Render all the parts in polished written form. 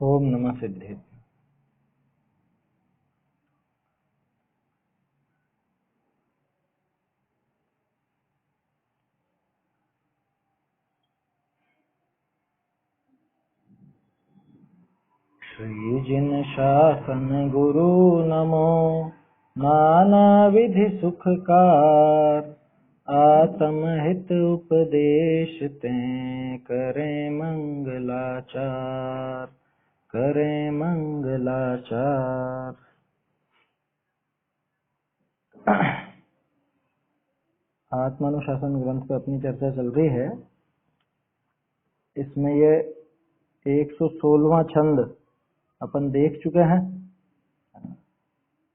ओम नमः सिद्धे। श्री जिन शासन गुरु नमो नाना विधि सुखकार, आत्महित उपदेश ते करें मंगलाचार, करें मंगलाचार। आत्मानुशासन ग्रंथ पे अपनी चर्चा चल रही है। इसमें ये 116वां छंद अपन देख चुके हैं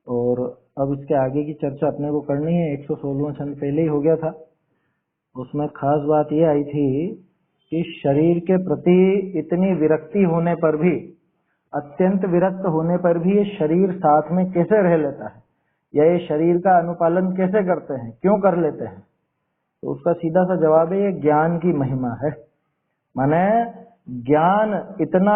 और अब इसके आगे की चर्चा अपने को करनी है। 116वां छंद पहले ही हो गया था। उसमें खास बात ये आई थी कि शरीर के प्रति इतनी विरक्ति होने पर भी, अत्यंत विरक्त होने पर भी ये शरीर साथ में कैसे रह लेता है, या ये शरीर का अनुपालन कैसे करते हैं, क्यों कर लेते हैं। तो उसका सीधा सा जवाब है, ये ज्ञान की महिमा है। माने ज्ञान इतना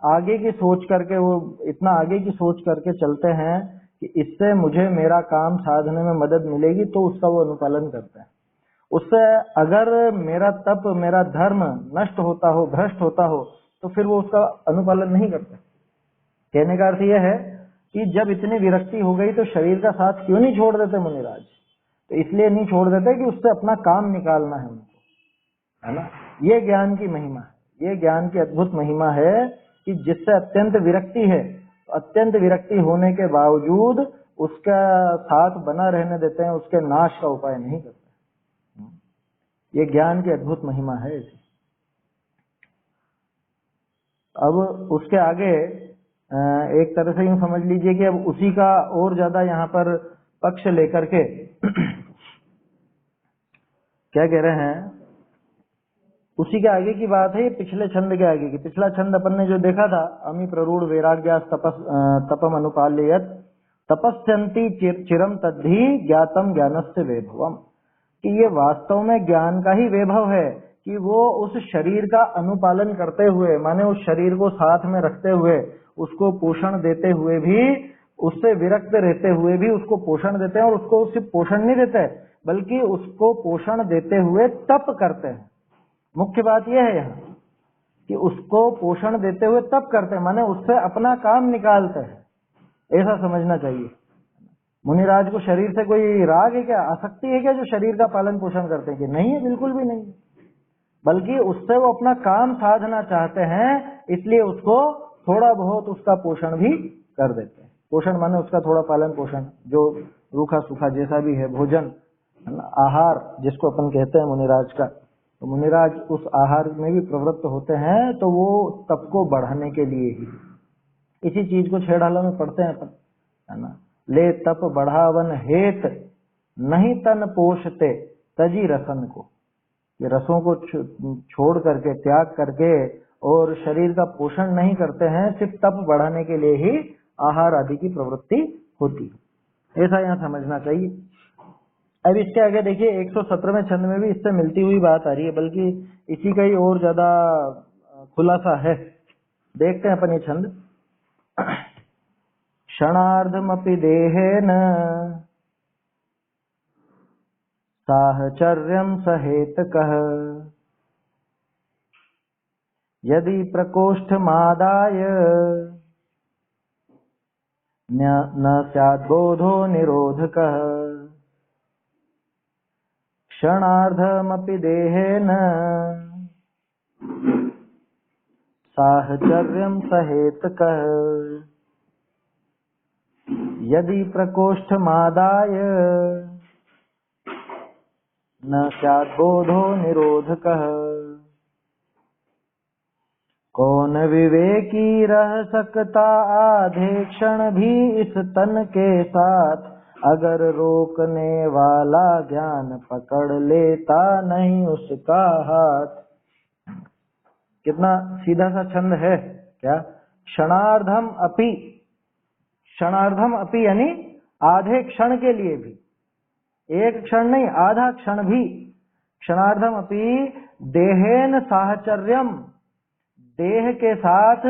आगे की सोच करके, वो इतना आगे की सोच करके चलते हैं कि इससे मुझे मेरा काम साधने में मदद मिलेगी, तो उसका वो अनुपालन करते हैं। उससे अगर मेरा तप, मेरा धर्म नष्ट होता हो, भ्रष्ट होता हो, तो फिर वो उसका अनुपालन नहीं करते। कहने का अर्थ यह है कि जब इतनी विरक्ति हो गई तो शरीर का साथ क्यों नहीं छोड़ देते मुनिराज। तो इसलिए नहीं छोड़ देते कि उससे अपना काम निकालना है उनको, है ना। ये ज्ञान की महिमा है, ये ज्ञान की अद्भुत महिमा है कि जिससे अत्यंत विरक्ति है, तो अत्यंत विरक्ति होने के बावजूद उसका साथ बना रहने देते हैं, उसके नाश का उपाय नहीं करते। ये ज्ञान की अद्भुत महिमा है इसी। अब उसके आगे एक तरह से यूं समझ लीजिए कि अब उसी का और ज्यादा यहाँ पर पक्ष लेकर के क्या कह रहे हैं, उसी के आगे की बात है। ये पिछले छंद के आगे की, पिछला छंद अपन ने जो देखा था, अमी प्ररूढ़ वैराग्या तपम अनुपाल्यत तपस्यन्ति चिरम तद्धि ज्ञातम ज्ञानस्य वैभवम, कि ये वास्तव में ज्ञान का ही वैभव है कि वो उस शरीर का अनुपालन करते हुए, माने उस शरीर को साथ में रखते हुए, उसको पोषण देते हुए भी, उससे विरक्त रहते हुए भी उसको पोषण देते हैं। और उसको सिर्फ पोषण नहीं देते, बल्कि उसको पोषण देते हुए तप करते हैं। मुख्य बात यह है यहाँ कि उसको पोषण देते हुए तप करते हैं, माने उससे अपना काम निकालते हैं, ऐसा समझना चाहिए। मुनिराज को शरीर से कोई राग है क्या, आसक्ति है क्या, जो शरीर का पालन पोषण करते हैं? कि नहीं है, बिल्कुल भी नहीं है। बल्कि उससे वो अपना काम साधना चाहते हैं, इसलिए उसको थोड़ा बहुत उसका पोषण भी कर देते हैं। पोषण माने उसका थोड़ा पालन पोषण, जो रूखा सूखा जैसा भी है भोजन, है ना, आहार जिसको अपन कहते हैं मुनिराज का। तो मुनिराज उस आहार में भी प्रवृत्त होते हैं, तो वो तप को बढ़ाने के लिए ही। इसी चीज को छेड़ाला में पढ़ते हैं अपन, है ना। ले तप बढ़ावन हेत नहीं तन पोषते तजी रसन को। ये रसों को छोड़ करके, त्याग करके और शरीर का पोषण नहीं करते हैं, सिर्फ तप बढ़ाने के लिए ही आहार आदि की प्रवृत्ति होती है, ऐसा यहाँ समझना चाहिए। अब इसके आगे देखिए 117वें छंद में भी इससे मिलती हुई बात आ रही है, बल्कि इसी का ही और ज्यादा खुलासा है। देखते हैं अपन ये छंद। क्षणार्धमपि देहेन साहचर्यं सहेतकः यदि प्रकोष्ठमादाय न स्याद्बोधो निरोधकः। क्षणार्धमपि देहेन साहचर्यं सहेतकः यदि प्रकोष्ठमादाय न स्याद्बोधो निरोधकः। कौन विवेकी रह सकता आधे क्षण भी इस तन के साथ, अगर रोकने वाला ज्ञान पकड़ लेता नहीं उसका हाथ। कितना सीधा सा छंद है क्या। क्षणार्धम अपि, क्षणार्धम अपि यानी आधे क्षण के लिए भी, एक क्षण नहीं, आधा क्षण भी। क्षणार्धम अपि देहेन साहचर्यम, देह के साथ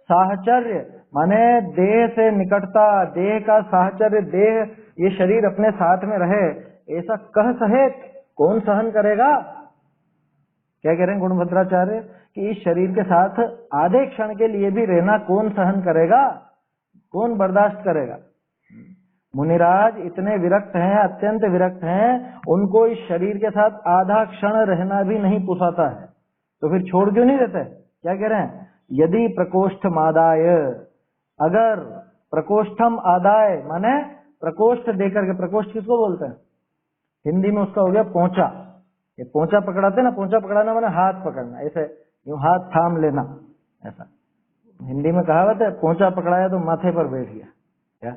साहचर्य माने देह से निकटता, देह का साहचर्य, देह ये शरीर अपने साथ में रहे, ऐसा कह सहित कौन सहन करेगा? क्या कह रहे हैं गुणभद्राचार्य कि इस शरीर के साथ आधे क्षण के लिए भी रहना कौन सहन करेगा, कौन बर्दाश्त करेगा? मुनिराज इतने विरक्त हैं, अत्यंत विरक्त हैं, उनको इस शरीर के साथ आधा क्षण रहना भी नहीं पुसाता है, तो फिर छोड़ क्यों नहीं देते? क्या कह रहे हैं? यदि प्रकोष्ठ आदाय, अगर प्रकोष्ठम आदाय माने प्रकोष्ठ देकर के, प्रकोष्ठ किसको बोलते हैं? हिंदी में उसका हो गया पोंचा। ये पोंचा पकड़ाते ना, पोंचा पकड़ाना माने हाथ पकड़ना, ऐसे यूं हाथ थाम लेना, ऐसा हिंदी में कहावत है, पोंचा पकड़ाया तो माथे पर बैठ गया। क्या?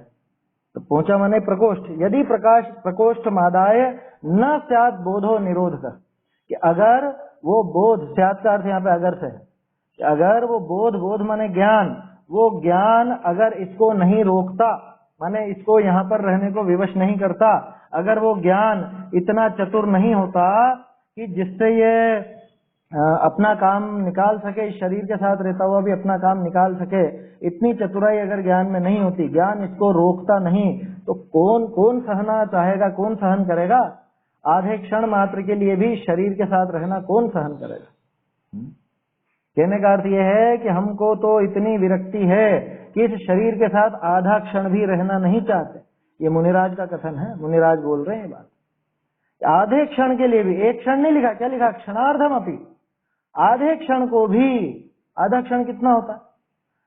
तो पोंचा माने प्रकोष्ठ। यदि प्रकोष्ठ मादाय न स्यात् बोधो निरोध कर, कि अगर वो बोध, स्यात् का अर्थ यहाँ पे अगर से है, कि अगर वो बोध माने ज्ञान, वो ज्ञान अगर इसको नहीं रोकता, माने इसको यहाँ पर रहने को विवश नहीं करता, अगर वो ज्ञान इतना चतुर नहीं होता कि जिससे ये अपना काम निकाल सके, इस शरीर के साथ रहता हुआ भी अपना काम निकाल सके, इतनी चतुराई अगर ज्ञान में नहीं होती, ज्ञान इसको रोकता नहीं, तो कौन सहना चाहेगा, कौन सहन करेगा? आधे क्षण मात्र के लिए भी शरीर के साथ रहना कौन सहन करेगा? कहने का अर्थ यह है कि हमको तो इतनी विरक्ति है कि इस शरीर के साथ आधा क्षण भी रहना नहीं चाहते। ये मुनिराज का कथन है, मुनिराज बोल रहे हैं बात। आधे क्षण के लिए भी, एक क्षण नहीं लिखा, क्या लिखा? क्षणार्धम अपि, आधे क्षण को भी। आधा क्षण कितना होता है?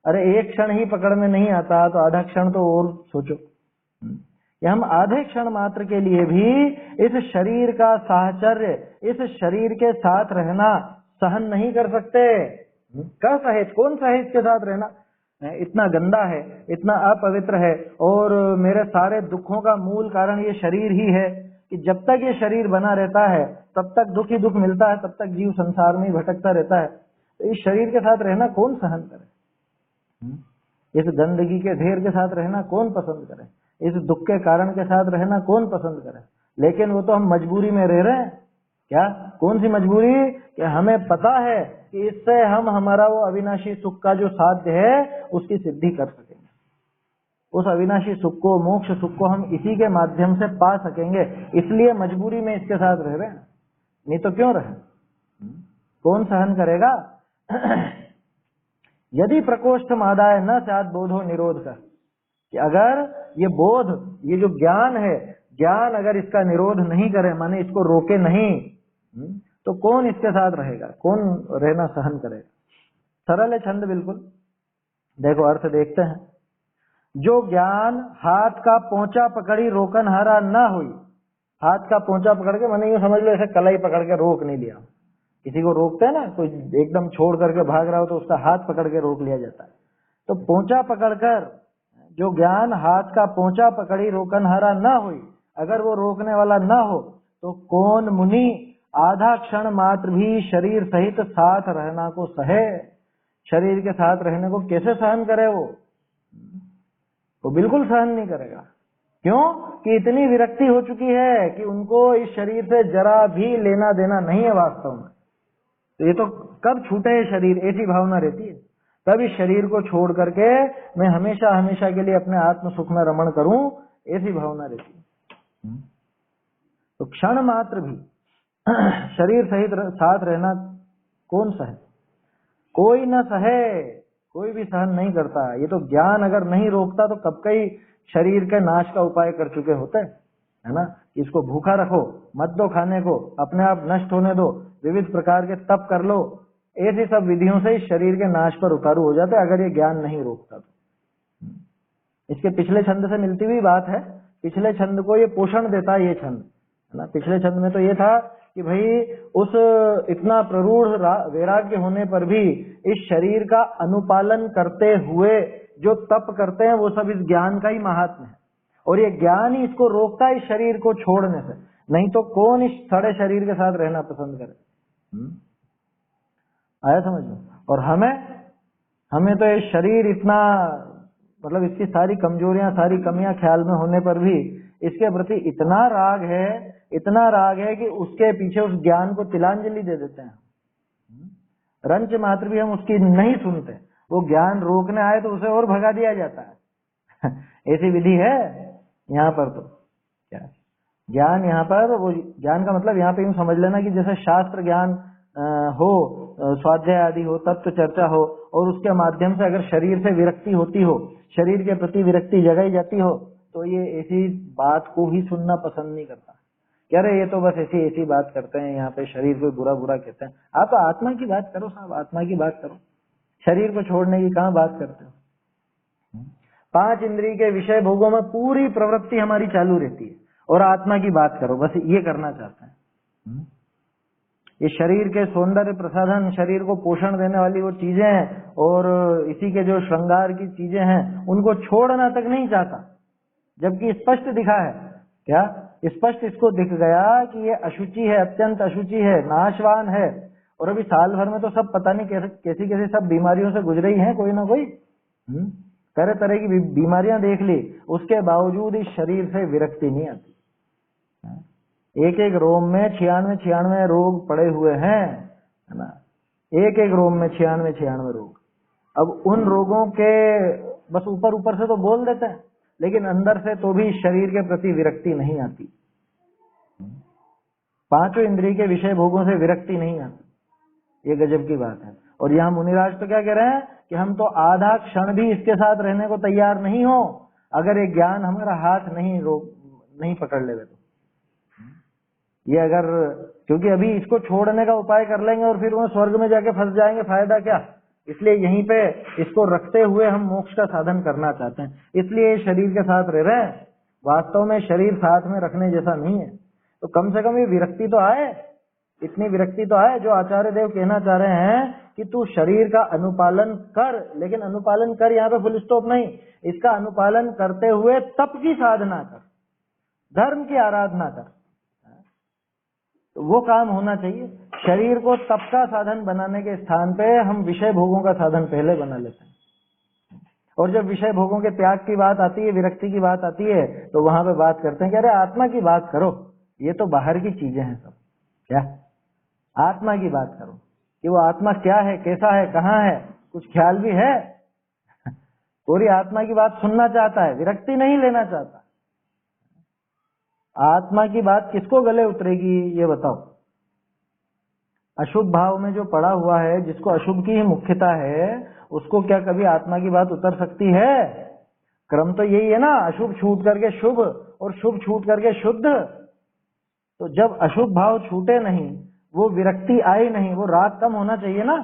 अरे एक क्षण ही पकड़ में नहीं आता तो आधा क्षण तो और सोचो। हम आधे क्षण मात्र के लिए भी इस शरीर का साहचर्य, इस शरीर के साथ रहना सहन नहीं कर सकते। क्या सहित, कौन सहित के साथ रहना? इतना गंदा है, इतना अपवित्र है, और मेरे सारे दुखों का मूल कारण ये शरीर ही है, कि जब तक ये शरीर बना रहता है तब तक दुख ही दुख मिलता है, तब तक जीव संसार में ही भटकता रहता है। तो इस शरीर के साथ रहना कौन सहन करे? इस गंदगी के ढेर के साथ रहना कौन पसंद करे? इस दुख के कारण के साथ रहना कौन पसंद करे? लेकिन वो तो हम मजबूरी में रह रहे हैं। क्या? कौन सी मजबूरी? कि हमें पता है कि इससे हम हमारा वो अविनाशी सुख का जो साध्य है उसकी सिद्धि कर सकेंगे, उस अविनाशी सुख को, मोक्ष सुख को हम इसी के माध्यम से पा सकेंगे, इसलिए मजबूरी में इसके साथ रह रहे हैं, नहीं तो क्यों रहे? कौन सहन करेगा? यदि प्रकोष्ठ मादाय न स्यात् बोधो निरोध कर, कि अगर ये बोध, ये जो ज्ञान है, ज्ञान अगर इसका निरोध नहीं करे, माने इसको रोके नहीं, तो कौन इसके साथ रहेगा, कौन रहना सहन करेगा? सरल है छंद बिल्कुल। देखो अर्थ देखते हैं। जो ज्ञान हाथ का पोंचा पकड़ी रोकन हारा न हुई, हाथ का पोंचा पकड़ के, मैंने यूं समझ लो ऐसे कलाई पकड़ के रोक नहीं लिया। किसी को रोकते हैं ना, कोई एकदम छोड़ करके भाग रहा हो तो उसका हाथ पकड़ के रोक लिया जाता है। तो पोंचा पकड़कर, जो ज्ञान हाथ का पोंचा पकड़ी रोकन हारा न हुई, अगर वो रोकने वाला न हो, तो कौन मुनि आधा क्षण मात्र भी शरीर सहित साथ रहना को सहे? शरीर के साथ रहने को कैसे सहन करे? वो बिल्कुल सहन नहीं करेगा। क्यों? कि इतनी विरक्ति हो चुकी है कि उनको इस शरीर से जरा भी लेना देना नहीं है वास्तव में। तो ये तो कब छूटे ये शरीर, ऐसी भावना रहती है। तब इस शरीर को छोड़ करके मैं हमेशा हमेशा के लिए अपने आत्म सुख में रमण करूं, ऐसी भावना रहती है। तो क्षण मात्र भी शरीर सहित साथ रहना कौन सहे? कोई न सहे, कोई भी सहन नहीं करता। ये तो ज्ञान अगर नहीं रोकता तो कब कई शरीर के नाश का उपाय कर चुके होते, है ना? इसको भूखा रखो, मत दो खाने को, अपने आप नष्ट होने दो, विविध प्रकार के तप कर लो, ऐसी सब विधियों से इस शरीर के नाश पर उतारू हो जाते अगर ये ज्ञान नहीं रोकता तो। इसके पिछले छंद से मिलती हुई बात है। पिछले छंद को ये पोषण देता है, ये छंद, है ना? पिछले छंद में तो ये था कि भाई उस इतना प्ररूढ़ वैराग्य होने पर भी इस शरीर का अनुपालन करते हुए जो तप करते हैं वो सब इस ज्ञान का ही महात्म्य है, और ये ज्ञान ही इसको रोकता है इस शरीर को छोड़ने से। नहीं तो कौन इस सड़े शरीर के साथ रहना पसंद करे? आया समझ में? और हमें तो ये शरीर इतना, मतलब इसकी सारी कमजोरियां, सारी कमियां ख्याल में होने पर भी इसके प्रति इतना राग है कि उसके पीछे उस ज्ञान को तिलांजलि दे देते हैं। रंच मात्र भी हम उसकी नहीं सुनते। वो ज्ञान रोकने आए तो उसे और भगा दिया जाता है। ऐसी विधि है यहाँ पर। तो क्या ज्ञान यहाँ पर, वो ज्ञान का मतलब यहाँ पे यूं समझ लेना कि जैसे शास्त्र ज्ञान हो, स्वाध्याय आदि हो, तत्व चर्चा हो, और उसके माध्यम से अगर शरीर से विरक्ति होती हो, शरीर के प्रति विरक्ति जगाई जाती हो, तो ये ऐसी बात को ही सुनना पसंद नहीं करता। कह रहे ये तो बस ऐसी ऐसी बात करते हैं, यहाँ पे शरीर को बुरा बुरा कहते हैं। आप आत्मा की बात करो साहब, आत्मा की बात करो, शरीर को छोड़ने की कहाँ बात करते हो। 5 इंद्रिय के विषय भोगों में पूरी प्रवृत्ति हमारी चालू रहती है, और आत्मा की बात करो, बस ये करना चाहते हैं। ये शरीर के सौंदर्य प्रसाधन, शरीर को पोषण देने वाली वो चीजें हैं, और इसी के जो श्रृंगार की चीजें हैं, उनको छोड़ना तक नहीं चाहता। जबकि स्पष्ट दिखा है, क्या स्पष्ट इसको दिख गया कि ये अशुचि है, अत्यंत अशुचि है, नाशवान है। और अभी साल भर में तो सब पता नहीं कैसी कैसी सब बीमारियों से गुजरे ही हैं, कोई ना कोई तरह तरह की बीमारियां देख ली, उसके बावजूद इस शरीर से विरक्ति नहीं आती। एक एक रोम में 96 रोग पड़े हुए हैं, है ना, एक एक रोम में 96 रोग। अब उन रोगों के बस ऊपर ऊपर से तो बोल देते हैं, लेकिन अंदर से तो भी शरीर के प्रति विरक्ति नहीं आती। 5 इंद्रिय के विषय भोगों से विरक्ति नहीं आती, ये गजब की बात है। और यहाँ मुनिराज तो क्या कह रहे हैं कि हम तो आधा क्षण भी इसके साथ रहने को तैयार नहीं हो, अगर ये ज्ञान हमारा हाथ नहीं पकड़ लेवे तो। ये अगर, क्योंकि अभी इसको छोड़ने का उपाय कर लेंगे और फिर वहां स्वर्ग में जाके फंस जाएंगे, फायदा क्या। इसलिए यहीं पे इसको रखते हुए हम मोक्ष का साधन करना चाहते हैं, इसलिए शरीर के साथ रह रहे हैं। वास्तव में शरीर साथ में रखने जैसा नहीं है, तो कम से कम ये विरक्ति तो आए, इतनी विरक्ति तो आए। जो आचार्य देव कहना चाह रहे हैं कि तू शरीर का अनुपालन कर, लेकिन अनुपालन कर यहाँ पे फुल स्टॉप नहीं, इसका अनुपालन करते हुए तप की साधना कर, धर्म की आराधना कर, तो वो काम होना चाहिए। शरीर को तप का साधन बनाने के स्थान पे हम विषय भोगों का साधन पहले बना लेते हैं, और जब विषय भोगों के त्याग की बात आती है, विरक्ति की बात आती है, तो वहां पे बात करते हैं कि अरे आत्मा की बात करो, ये तो बाहर की चीजें हैं सब। क्या आत्मा की बात करो कि वो आत्मा क्या है, कैसा है, कहाँ है, कुछ ख्याल भी है। पूरी आत्मा की बात सुनना चाहता है, विरक्ति नहीं लेना चाहता। आत्मा की बात किसको गले उतरेगी ये बताओ। अशुभ भाव में जो पड़ा हुआ है, जिसको अशुभ की ही मुख्यता है, उसको क्या कभी आत्मा की बात उतर सकती है? क्रम तो यही है ना, अशुभ छूट करके शुभ और शुभ छूट करके शुद्ध। तो जब अशुभ भाव छूटे नहीं, वो विरक्ति आई नहीं, वो राग कम होना चाहिए ना।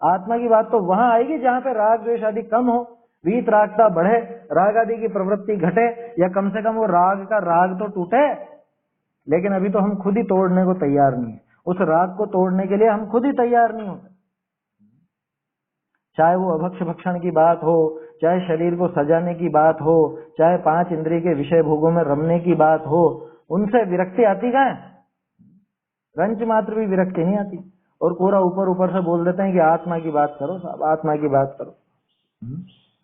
आत्मा की बात तो वहां आएगी जहां पे राग द्वेष आदि कम हो, वीतरागता बढ़े, राग आदि की प्रवृत्ति घटे, या कम से कम वो राग का राग तो टूटे। लेकिन अभी तो हम खुद ही तोड़ने को तैयार नहीं है, उस राग को तोड़ने के लिए हम खुद ही तैयार नहीं होते। चाहे वो अभक्ष भक्षण की बात हो, चाहे शरीर को सजाने की बात हो, चाहे 5 इंद्रिय के विषय भोगों में रमने की बात हो, उनसे विरक्ति आती कहाँ है? रंच मात्र भी विरक्ति नहीं आती। और पूरा ऊपर ऊपर से बोल देते हैं कि आत्मा की बात करो साहब, आत्मा की बात करो।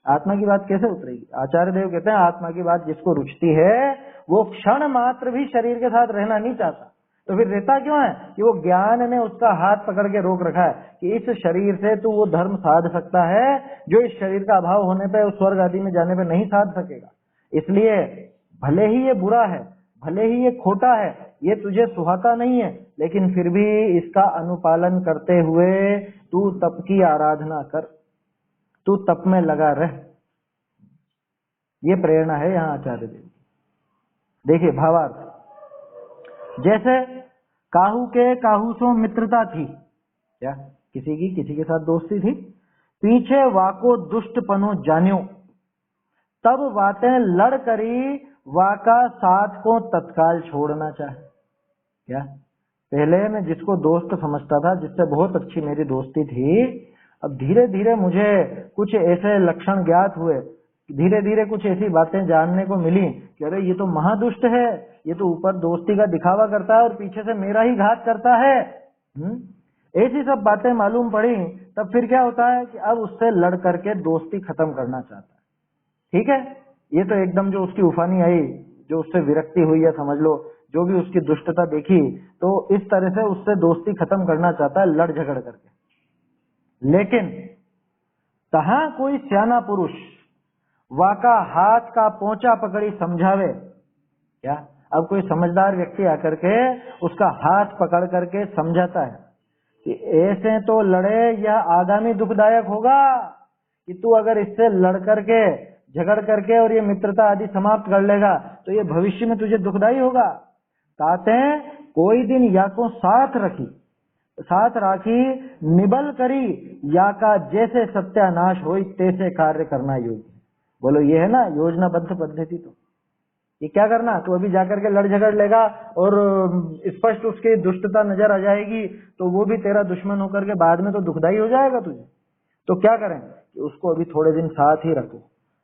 आत्मा की बात कैसे उतरेगी? आचार्य देव कहते हैं आत्मा की बात जिसको रुचती है, वो क्षण मात्र भी शरीर के साथ रहना नहीं चाहता। तो फिर रहता क्यों है? कि वो ज्ञान ने उसका हाथ पकड़ के रोक रखा है कि इस शरीर से तू वो धर्म साध सकता है जो इस शरीर का अभाव होने पे, उस स्वर्ग आदि में जाने पे नहीं साध सकेगा। इसलिए भले ही ये बुरा है, भले ही ये खोटा है, ये तुझे सुहाता नहीं है, लेकिन फिर भी इसका अनुपालन करते हुए तू तप की आराधना कर, तू तप में लगा रह। ये प्रेरणा है यहाँ आचार्य देव की। देखिए भावार्थ, जैसे काहू के काहू सो मित्रता थी, क्या किसी की किसी के साथ दोस्ती थी, पीछे वाको दुष्ट पनो जान्यो, तब बातें लड़ करी वाका साथ को तत्काल छोड़ना चाहे। क्या पहले मैं जिसको दोस्त समझता था, जिससे बहुत अच्छी मेरी दोस्ती थी, अब धीरे धीरे मुझे कुछ ऐसे लक्षण ज्ञात हुए, धीरे धीरे कुछ ऐसी बातें जानने को मिली कि अरे ये तो महादुष्ट है, ये तो ऊपर दोस्ती का दिखावा करता है और पीछे से मेरा ही घात करता है। ऐसी सब बातें मालूम पड़ी। तब फिर क्या होता है कि अब उससे लड़ करके दोस्ती खत्म करना चाहता है। ठीक है, ये तो एकदम जो उसकी उफानी आई, जो उससे विरक्ति हुई, या समझ लो जो भी उसकी दुष्टता देखी, तो इस तरह से उससे दोस्ती खत्म करना चाहता है लड़ झगड़ करके। लेकिन तहां कोई सियाना पुरुष वाका हाथ का पोंचा पकड़ी समझावे। क्या? अब कोई समझदार व्यक्ति आकर के उसका हाथ पकड़ करके समझाता है कि ऐसे तो लड़े, यह आगामी दुखदायक होगा कि तू अगर इससे लड़ करके झगड़ करके और ये मित्रता आदि समाप्त कर लेगा तो ये भविष्य में तुझे दुखदाई होगा। ताते कोई दिन या को साथ राखी निबल करी या का जैसे सत्यानाश हो तैसे कार्य करना योग्य। बोलो ये है ना योजनाबद्ध पद्धति। तो ये क्या करना, तो अभी जाकर के लड़ झगड़ लेगा और स्पष्ट उसकी दुष्टता नजर आ जाएगी तो वो भी तेरा दुश्मन होकर के बाद में तो दुखदाई हो जाएगा तुझे। तो क्या करें कि उसको अभी थोड़े दिन साथ ही रखो,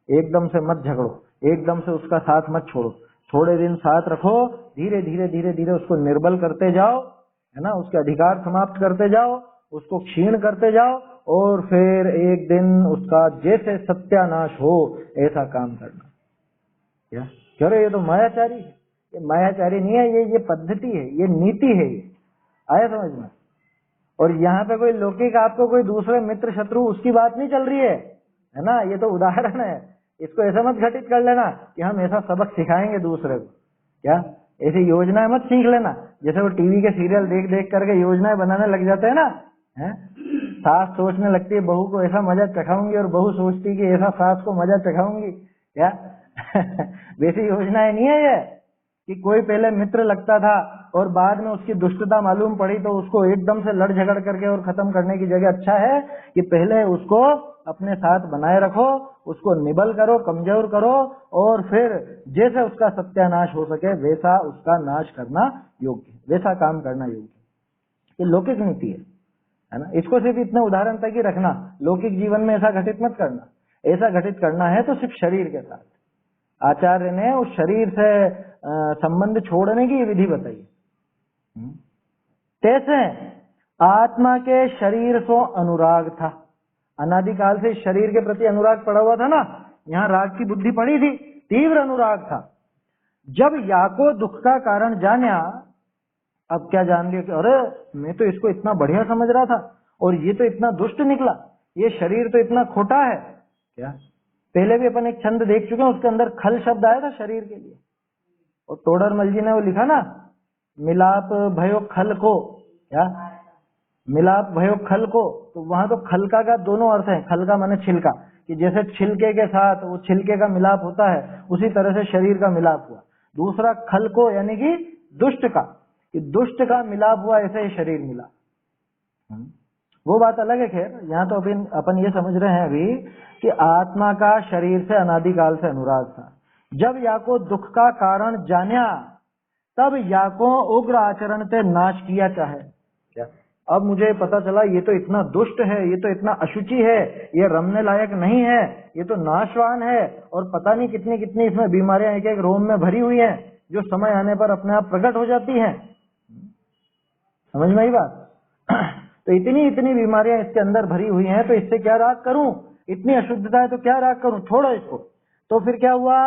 एकदम से मत झगड़ो, एकदम से उसका साथ मत छोड़ो, थोड़े दिन साथ रखो, धीरे धीरे धीरे धीरे उसको निर्बल करते जाओ, है ना, उसके अधिकार समाप्त करते जाओ, उसको क्षीण करते जाओ और फिर एक दिन उसका जैसे सत्यानाश हो ऐसा काम करना। क्या कह रहे, ये तो मायाचारी है। ये मायाचारी नहीं है, ये पद्धति है, ये नीति है, ये आया समझ में। और यहाँ पे कोई लौकिक आपको कोई दूसरे मित्र शत्रु उसकी बात नहीं चल रही है ना, ये तो उदाहरण है। इसको ऐसा मत घटित कर लेना कि हम ऐसा सबक सिखाएंगे दूसरे को। क्या ऐसी योजनाएं मत सीख लेना, जैसे वो टीवी के सीरियल देख देख करके योजनाएं बनाने लग जाते हैं ना, है? सास सोचने लगती है बहू को ऐसा मजा चखाऊंगी और बहू सोचती कि ऐसा सास को मजा चखाऊंगी। क्या वैसी योजनाएं नहीं है ये कि कोई पहले मित्र लगता था और बाद में उसकी दुष्टता मालूम पड़ी तो उसको एकदम से लड़ झगड़ करके और खत्म करने की जगह अच्छा है कि पहले उसको अपने साथ बनाए रखो, उसको निबल करो, कमजोर करो और फिर जैसे उसका सत्यानाश हो सके वैसा उसका नाश करना योग्य, वैसा काम करना योग्य। ये लौकिक नीति है ना। इसको सिर्फ इतने उदाहरण तक ही रखना, लौकिक जीवन में ऐसा घटित मत करना। ऐसा घटित करना है तो सिर्फ शरीर के साथ। आचार्य ने उस शरीर से संबंध छोड़ने की विधि बताई। कैसे? आत्मा के शरीर सो अनुराग था, अनादिकाल से शरीर के प्रति अनुराग पड़ा हुआ था ना, यहाँ राग की बुद्धि पड़ी थी, तीव्र अनुराग था। जब याको दुख का कारण जाना, अब क्या जान लिया कि अरे मैं तो इसको इतना बढ़िया समझ रहा था और ये तो इतना दुष्ट निकला, ये शरीर तो इतना खोटा है। क्या पहले भी अपन एक छंद देख चुके हैं, उसके अंदर खल शब्द आया था शरीर के लिए, और टोडरमल जी ने वो लिखा ना, मिलाप भयो खल को। क्या मिलाप भयो खल को, तो वहां तो खलका का दोनों अर्थ है। खलका माने छिलका, कि जैसे छिलके के साथ वो छिलके का मिलाप होता है उसी तरह से शरीर का मिलाप हुआ। दूसरा खल को यानी कि दुष्ट का, कि दुष्ट का मिलाप हुआ, ऐसे ही शरीर मिला। वो बात अलग है। खैर यहाँ तो अभी अपन ये समझ रहे हैं अभी कि आत्मा का शरीर से अनादिकाल से अनुराग था। जब याको दुख का कारण जान्या तब याको उग्र आचरण से नाश किया चाहे। क्या अब मुझे पता चला ये तो इतना दुष्ट है, ये तो इतना अशुचि है, ये रमने लायक नहीं है, ये तो नाशवान है और पता नहीं कितनी कितनी इसमें बीमारियां एक एक रोम में भरी हुई हैं जो समय आने पर अपने आप प्रकट हो जाती हैं। समझ में आई बात? तो इतनी इतनी बीमारियां इसके अंदर भरी हुई हैं, तो इससे क्या राग करूं? इतनी अशुद्धता है तो क्या राग करूं? छोड़ो इसको। तो फिर क्या हुआ?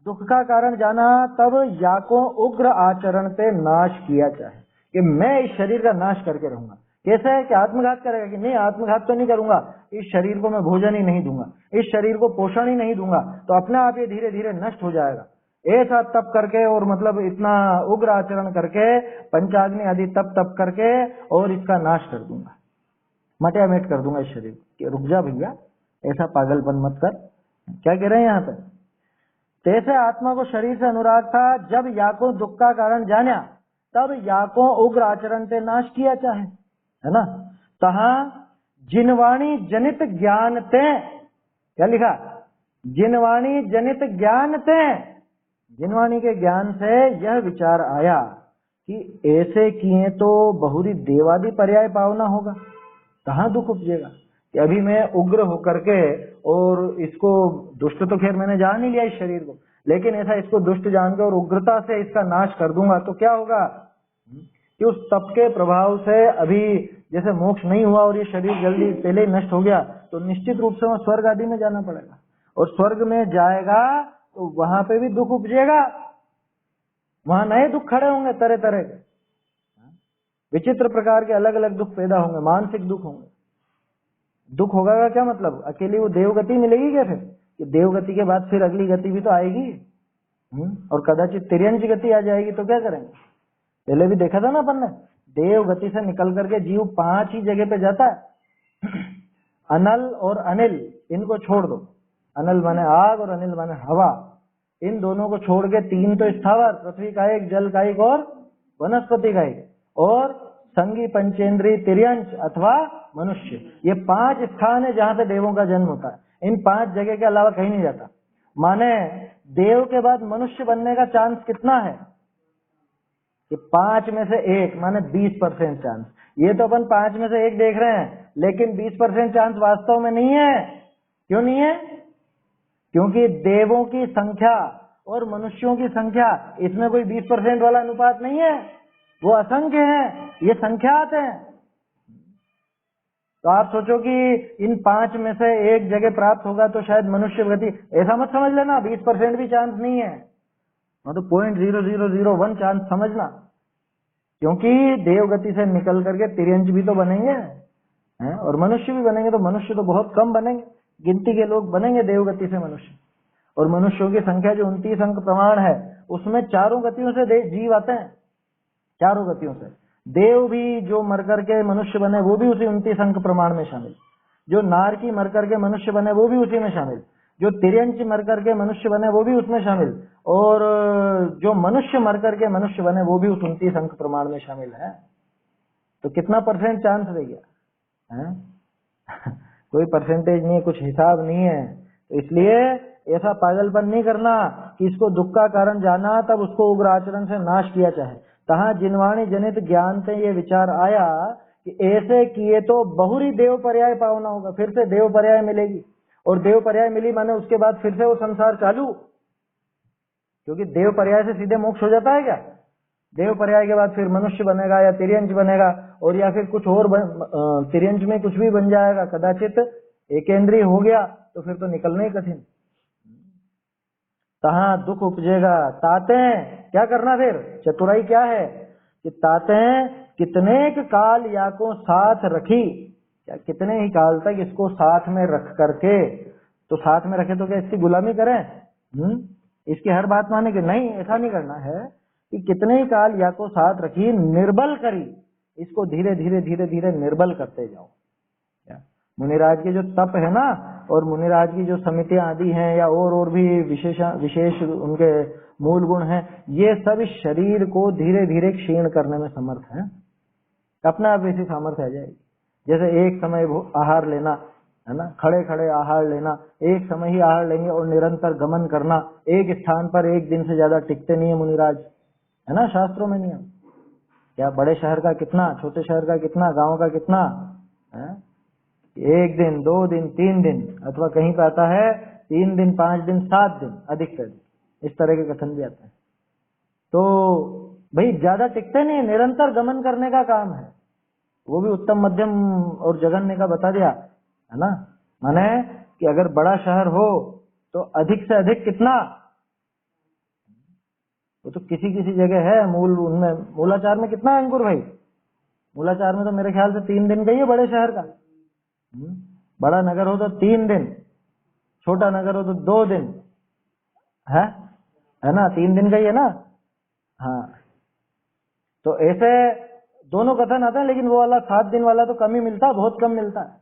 दुख का कारण जाना तब याको उग्र आचरण से नाश किया चाहे, कि मैं इस शरीर का नाश करके रहूंगा। कैसे है कि आत्मघात करेगा कि नहीं, आत्मघात तो नहीं करूंगा, इस शरीर को मैं भोजन ही नहीं दूंगा, इस शरीर को पोषण ही नहीं दूंगा, तो अपने आप ये धीरे धीरे नष्ट हो जाएगा। ऐसा तप करके और मतलब इतना उग्र आचरण करके, पंचाग्नि आदि तप करके और इसका नाश कर दूंगा, मटिया मेट कर दूंगा इस शरीर को। रुक जा भैया, ऐसा पागलपन मत कर। क्या कह रहे हैं यहाँ पे? तैसे आत्मा को शरीर से अनुराग था, जब याको दुख का कारण जाना तब याको उग्र आचरण से नाश किया चाहे, है ना। तहा जिनवाणी जनित ज्ञान ते, क्या लिखा? जिनवाणी जनित ज्ञान ते, जिनवाणी के ज्ञान से यह विचार आया कि ऐसे किए तो बहुरी देवादि पर्याय पावना होगा। कहाँ दुख उपजेगा कि अभी मैं उग्र होकर के, और इसको दुष्ट तो खैर मैंने जान ही लिया इस शरीर को, लेकिन ऐसा इसको दुष्ट जान के और उग्रता से इसका नाश कर दूंगा तो क्या होगा कि उस तप के प्रभाव से अभी जैसे मोक्ष नहीं हुआ और ये शरीर जल्दी पहले ही नष्ट हो गया, तो निश्चित रूप से वह स्वर्ग आदि में जाना पड़ेगा, और स्वर्ग में जाएगा तो वहां पे भी दुख उपजेगा, वहां नए दुख खड़े होंगे, तरह तरह के विचित्र प्रकार के अलग अलग दुख पैदा होंगे, मानसिक दुख होंगे। दुख होगा का क्या मतलब, अकेली वो देवगति मिलेगी क्या फिर, कि देवगति के बाद फिर अगली गति भी तो आएगी। और कदाचित तिर्यंच गति आ जाएगी तो क्या करेंगे। पहले भी देखा था ना अपन ने, देव गति से निकल करके जीव 5 ही जगह पे जाता है। अनल और अनिल, इनको छोड़ दो, अनल माने आग और अनिल माने हवा, इन दोनों को छोड़ के 3 तो स्थावर, पृथ्वी का एक, जल का एक और वनस्पति का एक, और संगी पंचेंद्री तिर्यंच अथवा मनुष्य, ये 5 स्थान है जहां पे देवों का जन्म होता है। इन 5 जगह के अलावा कहीं नहीं जाता। माने देव के बाद मनुष्य बनने का चांस कितना है, कि 5 में से 1 माने 20% चांस। ये तो अपन 5 में से 1 देख रहे हैं, लेकिन 20% चांस वास्तव में नहीं है। क्यों नहीं है, क्योंकि देवों की संख्या और मनुष्यों की संख्या, इसमें कोई 20% वाला अनुपात नहीं है, वो असंख्य है, ये संख्यात है। तो आप सोचो कि इन 5 में से 1 जगह प्राप्त होगा तो शायद मनुष्य गति, ऐसा मत समझ लेना 20% भी चांस नहीं है, तो 0.0001 चांस समझना। क्योंकि देवगति से निकल करके तिर्यंच भी तो बनेंगे हैं, और मनुष्य भी बनेंगे, तो मनुष्य तो बहुत कम बनेंगे, गिनती के लोग बनेंगे देवगति से मनुष्य। और मनुष्यों की संख्या जो 29 अंक प्रमाण है, उसमें 4 गतियों से जीव आते हैं, 4 गतियों से। देव भी जो मर करके मनुष्य बने वो भी उसी 29 अंक प्रमाण में शामिल, जो नारकी मर करके मनुष्य बने वो भी उसी में शामिल, जो तिर्यंच मर करके मनुष्य बने वो भी उसमें शामिल, और जो मनुष्य मर करके मनुष्य बने वो भी उस 29 अंक प्रमाण में शामिल है। तो कितना % चांस रह गया है? कोई परसेंटेज नहीं है, कुछ हिसाब नहीं है। तो इसलिए ऐसा पागलपन नहीं करना कि इसको दुख का कारण जाना तब उसको उग्र आचरण से नाश किया चाहे। तहाँ जिनवाणी जनित ज्ञान से ये विचार आया कि ऐसे किए तो बहुरी देव पर्याय पावना होगा, फिर से देव पर्याय मिलेगी, और देव पर्याय मिली माने उसके बाद फिर से वो संसार चालू, क्योंकि देव पर्याय से सीधे मोक्ष हो जाता है क्या? देव पर्याय के बाद फिर मनुष्य बनेगा या तिर्यंच बनेगा, और या फिर कुछ और तिर्यंच में कुछ भी बन जाएगा, कदाचित एकेंद्रीय हो गया तो फिर तो निकलना ही कठिन। तहाँ दुख उपजेगा। ताते क्या करना फिर, चतुराई क्या है कि ताते कितने काल या को साथ रखी, क्या कितने ही काल तक इसको साथ में रख करके, तो साथ में रखे तो क्या इसकी गुलामी करें, इसकी हर बात माने कि नहीं, ऐसा नहीं करना है कि कितने ही काल या को साथ रखी, निर्बल करी, इसको धीरे धीरे धीरे धीरे निर्बल करते जाओ। मुनिराज के जो तप है ना, और मुनिराज की जो समितियां आदि हैं, या और भी विशेष उनके मूल गुण हैं, ये सब इस शरीर को धीरे धीरे क्षीण करने में समर्थ है। अपने आप ऐसी सामर्थ्य आ जाएगी। जैसे एक समय आहार लेना है ना, खड़े खड़े आहार लेना, एक समय ही आहार लेंगे और निरंतर गमन करना, एक स्थान पर एक दिन से ज्यादा टिकते नहीं है मुनिराज, है ना, शास्त्रों में नियम। क्या बड़े शहर का कितना, छोटे शहर का कितना, गांव का कितना है? 1 दिन 2 दिन 3 दिन, अथवा कहीं पे आता है 3 दिन 5 दिन 7 दिन, अधिक से अधिक इस तरह के कथन भी आते हैं। तो भाई ज्यादा टिकते नहीं, निरंतर गमन करने का काम है। वो भी उत्तम मध्यम और जघन्य का बता दिया है ना, माने कि अगर बड़ा शहर हो तो अधिक से अधिक कितना, वो तो किसी किसी जगह है मूल, उनमें मूलाचार में कितना है अंकुर भाई? मूलाचार में तो मेरे ख्याल से 3 दिन का ही है बड़े शहर का। बड़ा नगर हो तो 3 दिन, छोटा नगर हो तो 2 दिन है ना, 3 दिन का ही है ना। हाँ, तो ऐसे दोनों कथन आते हैं, लेकिन वो वाला 7 दिन वाला तो कम ही मिलता है, बहुत कम मिलता है।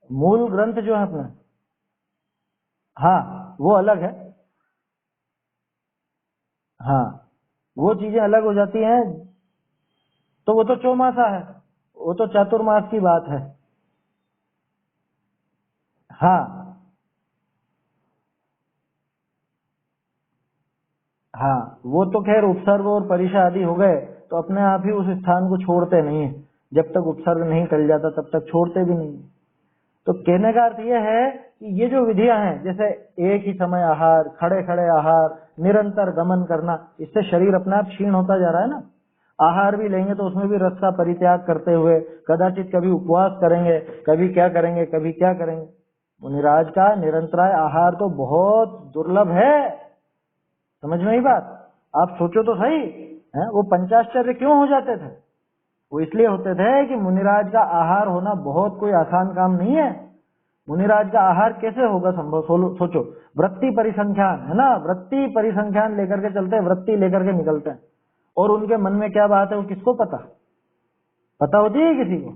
मूल ग्रंथ जो है अपना, हाँ वो अलग है, हाँ वो चीजें अलग हो जाती हैं। तो वो तो चौमासा है, वो तो चातुर्मास की बात है। हाँ हाँ, वो तो खैर उपसर्ग और परिशा आदि हो गए तो अपने आप ही उस स्थान को छोड़ते नहीं है, जब तक उपसर्ग नहीं टल जाता तब तक छोड़ते भी नहीं। तो कहने का अर्थ यह है कि ये जो विधियां हैं, जैसे एक ही समय आहार, खड़े खड़े आहार, निरंतर गमन करना, इससे शरीर अपने आप क्षीण होता जा रहा है ना। आहार भी लेंगे तो उसमें भी रस का परित्याग करते हुए, कदाचित कभी उपवास करेंगे, कभी क्या करेंगे, कभी क्या करेंगे। मुनिराज का निरंतराय आहार तो बहुत दुर्लभ है, समझ में ही बात। आप सोचो तो सही है, वो पंचाश्चर्य क्यों हो जाते थे वो इसलिए होते थे कि मुनिराज का आहार होना बहुत कोई आसान काम नहीं है। मुनिराज का आहार कैसे होगा संभव? सोचो, वृत्ति परिसंख्यान है ना, वृत्ति परिसंख्यान लेकर के चलते हैं, वृत्ति लेकर के निकलते हैं, और उनके मन में क्या बात है वो किसको पता होती है किसी को?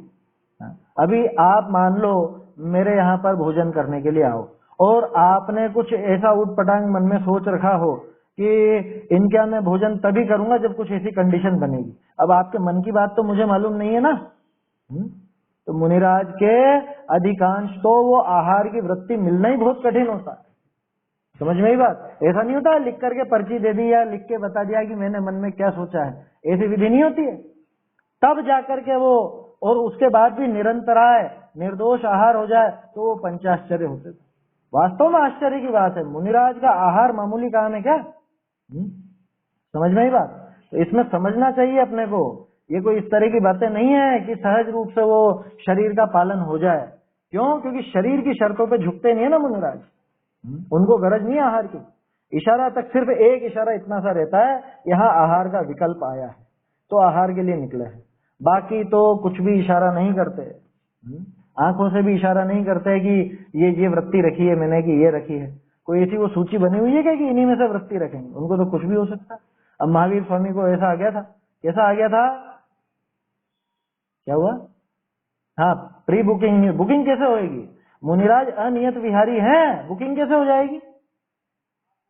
अभी आप मान लो मेरे यहाँ पर भोजन करने के लिए आओ, और आपने कुछ ऐसा उटपटांग मन में सोच रखा हो कि इनके यहाँ मैं भोजन तभी करूंगा जब कुछ ऐसी कंडीशन बनेगी। अब आपके मन की बात तो मुझे मालूम नहीं है ना। तो मुनिराज के अधिकांश तो वो आहार की वृत्ति मिलना ही बहुत कठिन होता है। समझ में ही बात? ऐसा नहीं होता लिख करके पर्ची दे दी या लिख के बता दिया कि मैंने मन में क्या सोचा है, ऐसी विधि नहीं होती है। तब जाकर के वो, और उसके बाद भी निरंतराय निर्दोष आहार हो जाए तो वो पंचाश्चर्य होते थे। वास्तव में आश्चर्य की बात है, मुनिराज का आहार मामूली काम है क्या? समझ में ही बात? तो इसमें समझना चाहिए अपने को, ये कोई इस तरह की बातें नहीं है कि सहज रूप से वो शरीर का पालन हो जाए। क्यों? क्योंकि शरीर की शर्तों पे झुकते नहीं है ना मुनिराज, उनको गरज नहीं है आहार की। इशारा तक सिर्फ एक इशारा इतना सा रहता है, यहाँ आहार का विकल्प आया है तो आहार के लिए निकले हैं, बाकी तो कुछ भी इशारा नहीं करते। आंखों से भी इशारा नहीं करते कि ये वृत्ति रखी है मैंने कि ये रखी है। कोई ऐसी वो सूची बनी हुई है क्या कि इन्हीं में से वृत्ति रखेंगे? उनको तो कुछ भी हो सकता है। अब महावीर स्वामी को ऐसा आ गया था। कैसा आ गया था? क्या हुआ? हाँ, प्री बुकिंग। बुकिंग कैसे होएगी? मुनिराज अनियत विहारी हैं, बुकिंग कैसे हो जाएगी?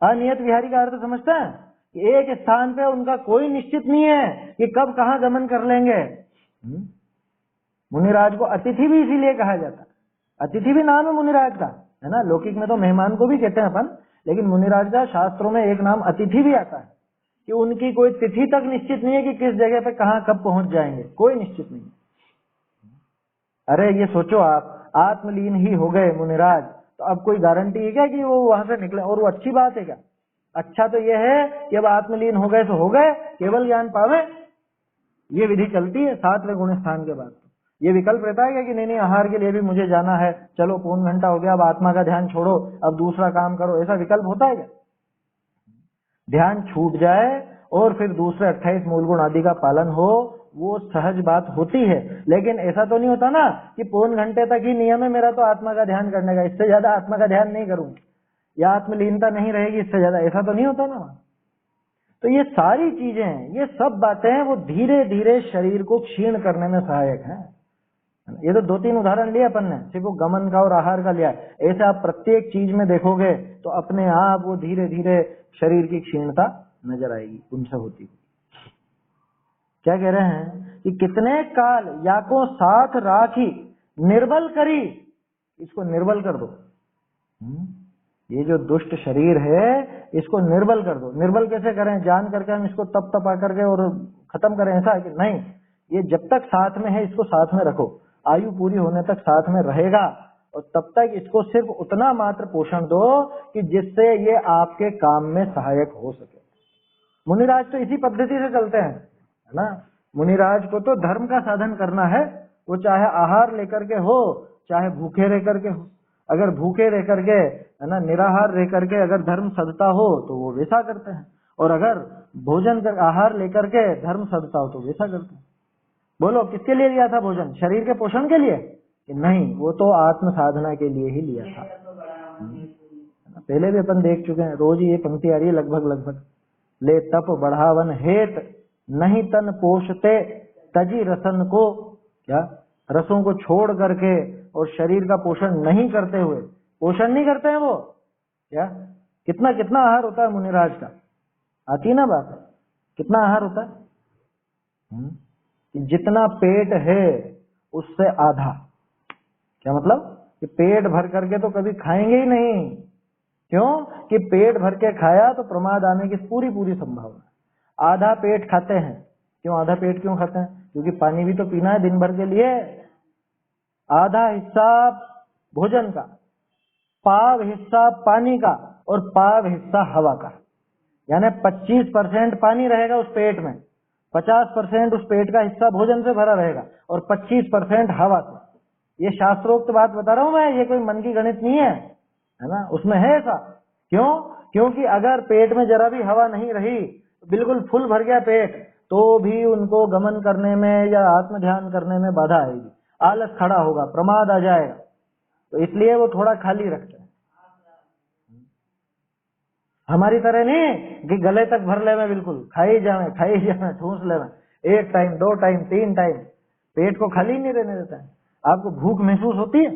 अनियत विहारी का अर्थ समझते हैं कि एक स्थान पे उनका कोई निश्चित नहीं है कि कब कहाँ गमन कर लेंगे। मुनिराज को अतिथि भी इसीलिए कहा जाता है, अतिथि भी नाम है मुनिराज का, है ना। लौकिक में तो मेहमान को भी कहते हैं अपन, लेकिन मुनिराज का शास्त्रों में एक नाम अतिथि भी आता है कि उनकी कोई तिथि तक निश्चित नहीं है कि किस जगह पे कहाँ कब पहुंच जाएंगे, कोई निश्चित नहीं। अरे ये सोचो आप, आत्मलीन ही हो गए मुनिराज, तो अब कोई गारंटी है क्या कि वो वहां से निकले? और वो अच्छी बात है क्या? अच्छा तो ये है कि अब आत्मलीन हो गए तो हो गए, केवल ज्ञान पावे, ये विधि चलती है 7वें गुण स्थान के बाद। ये विकल्प रहता है क्या कि नहीं आहार के लिए भी मुझे जाना है, चलो पौन घंटा हो गया, अब आत्मा का ध्यान छोड़ो, अब दूसरा काम करो, ऐसा विकल्प होता है क्या? ध्यान छूट जाए और फिर दूसरे 28 मूल गुण आदि का पालन हो, वो सहज बात होती है। लेकिन ऐसा तो नहीं होता ना कि पौन घंटे तक ही नियम है मेरा तो आत्मा का ध्यान करने का, इससे ज्यादा आत्मा का ध्यान नहीं करूंगा, या आत्मलीनता नहीं रहेगी इससे ज्यादा, ऐसा तो नहीं होता ना। तो ये सारी चीजें, ये सब बातें वो धीरे धीरे शरीर को क्षीण करने में सहायक हैं। ये तो 2-3 उदाहरण लिए अपन ने, सिर्फ वो गमन का और आहार का लिया। ऐसे आप प्रत्येक चीज में देखोगे तो अपने आप वो धीरे धीरे शरीर की क्षीणता नजर आएगी उनसे होती। क्या कह रहे हैं कि कितने काल या को साथ राखी निर्बल करी, इसको निर्बल कर दो। ये जो दुष्ट शरीर है इसको निर्बल कर दो। निर्बल कैसे करें? जान करके हम इसको तप तपा करके और खत्म करें, ऐसा है कि नहीं। ये जब तक साथ में है इसको साथ में रखो, आयु पूरी होने तक साथ में रहेगा, और तब तक इसको सिर्फ उतना मात्र पोषण दो कि जिससे ये आपके काम में सहायक हो सके। मुनिराज तो इसी पद्धति से चलते हैं, है ना। मुनिराज को तो धर्म का साधन करना है, वो चाहे आहार लेकर के हो चाहे भूखे रह करके हो। अगर भूखे रह करके, है ना, निराहार रह करके अगर धर्म सदता हो तो वो वैसा करते हैं, और अगर भोजन कर आहार लेकर के धर्म सदता हो तो वैसा करते हैं। बोलो किसके लिए लिया था भोजन? शरीर के पोषण के लिए? नहीं, वो तो आत्म साधना के लिए ही लिया था। पहले भी अपन देख चुके हैं, रोज ये पंक्ति आ रही है लगभग। ले तप बढ़ावन हेत नहीं तन पोषते तजी रसन को, क्या रसों को छोड़ करके और शरीर का पोषण नहीं करते हुए, पोषण नहीं करते हैं वो, क्या कितना कितना आहार होता है मुनिराज का, आती ना बात? कितना आहार होता है? जितना पेट है उससे आधा। क्या मतलब? कि पेट भर करके तो कभी खाएंगे ही नहीं। क्यों? कि पेट भर के खाया तो प्रमाद आने की पूरी संभावना। आधा पेट खाते हैं। क्यों आधा पेट क्यों खाते हैं? क्योंकि पानी भी तो पीना है दिन भर के लिए। आधा हिस्सा भोजन का, पाव हिस्सा पानी का और पाव हिस्सा हवा का, यानी 25% पानी रहेगा उस पेट में, 50% उस पेट का हिस्सा भोजन से भरा रहेगा और 25% हवा से। ये शास्त्रोक्त बात बता रहा हूं मैं, ये कोई मन की गणित नहीं है, है ना। उसमें है ऐसा। क्यों? क्योंकि अगर पेट में जरा भी हवा नहीं रही, बिल्कुल फुल भर गया पेट, तो भी उनको गमन करने में या आत्म ध्यान करने में बाधा आएगी, आलस खड़ा होगा, प्रमाद आ जाएगा। तो इसलिए वो थोड़ा खाली रखते हैं। हमारी तरह नहीं कि गले तक भर ले में, बिल्कुल खाई जाए ठूस ले में, 1 टाइम 2 टाइम 3 टाइम, पेट को खाली नहीं रहने देता है। आपको भूख महसूस होती है?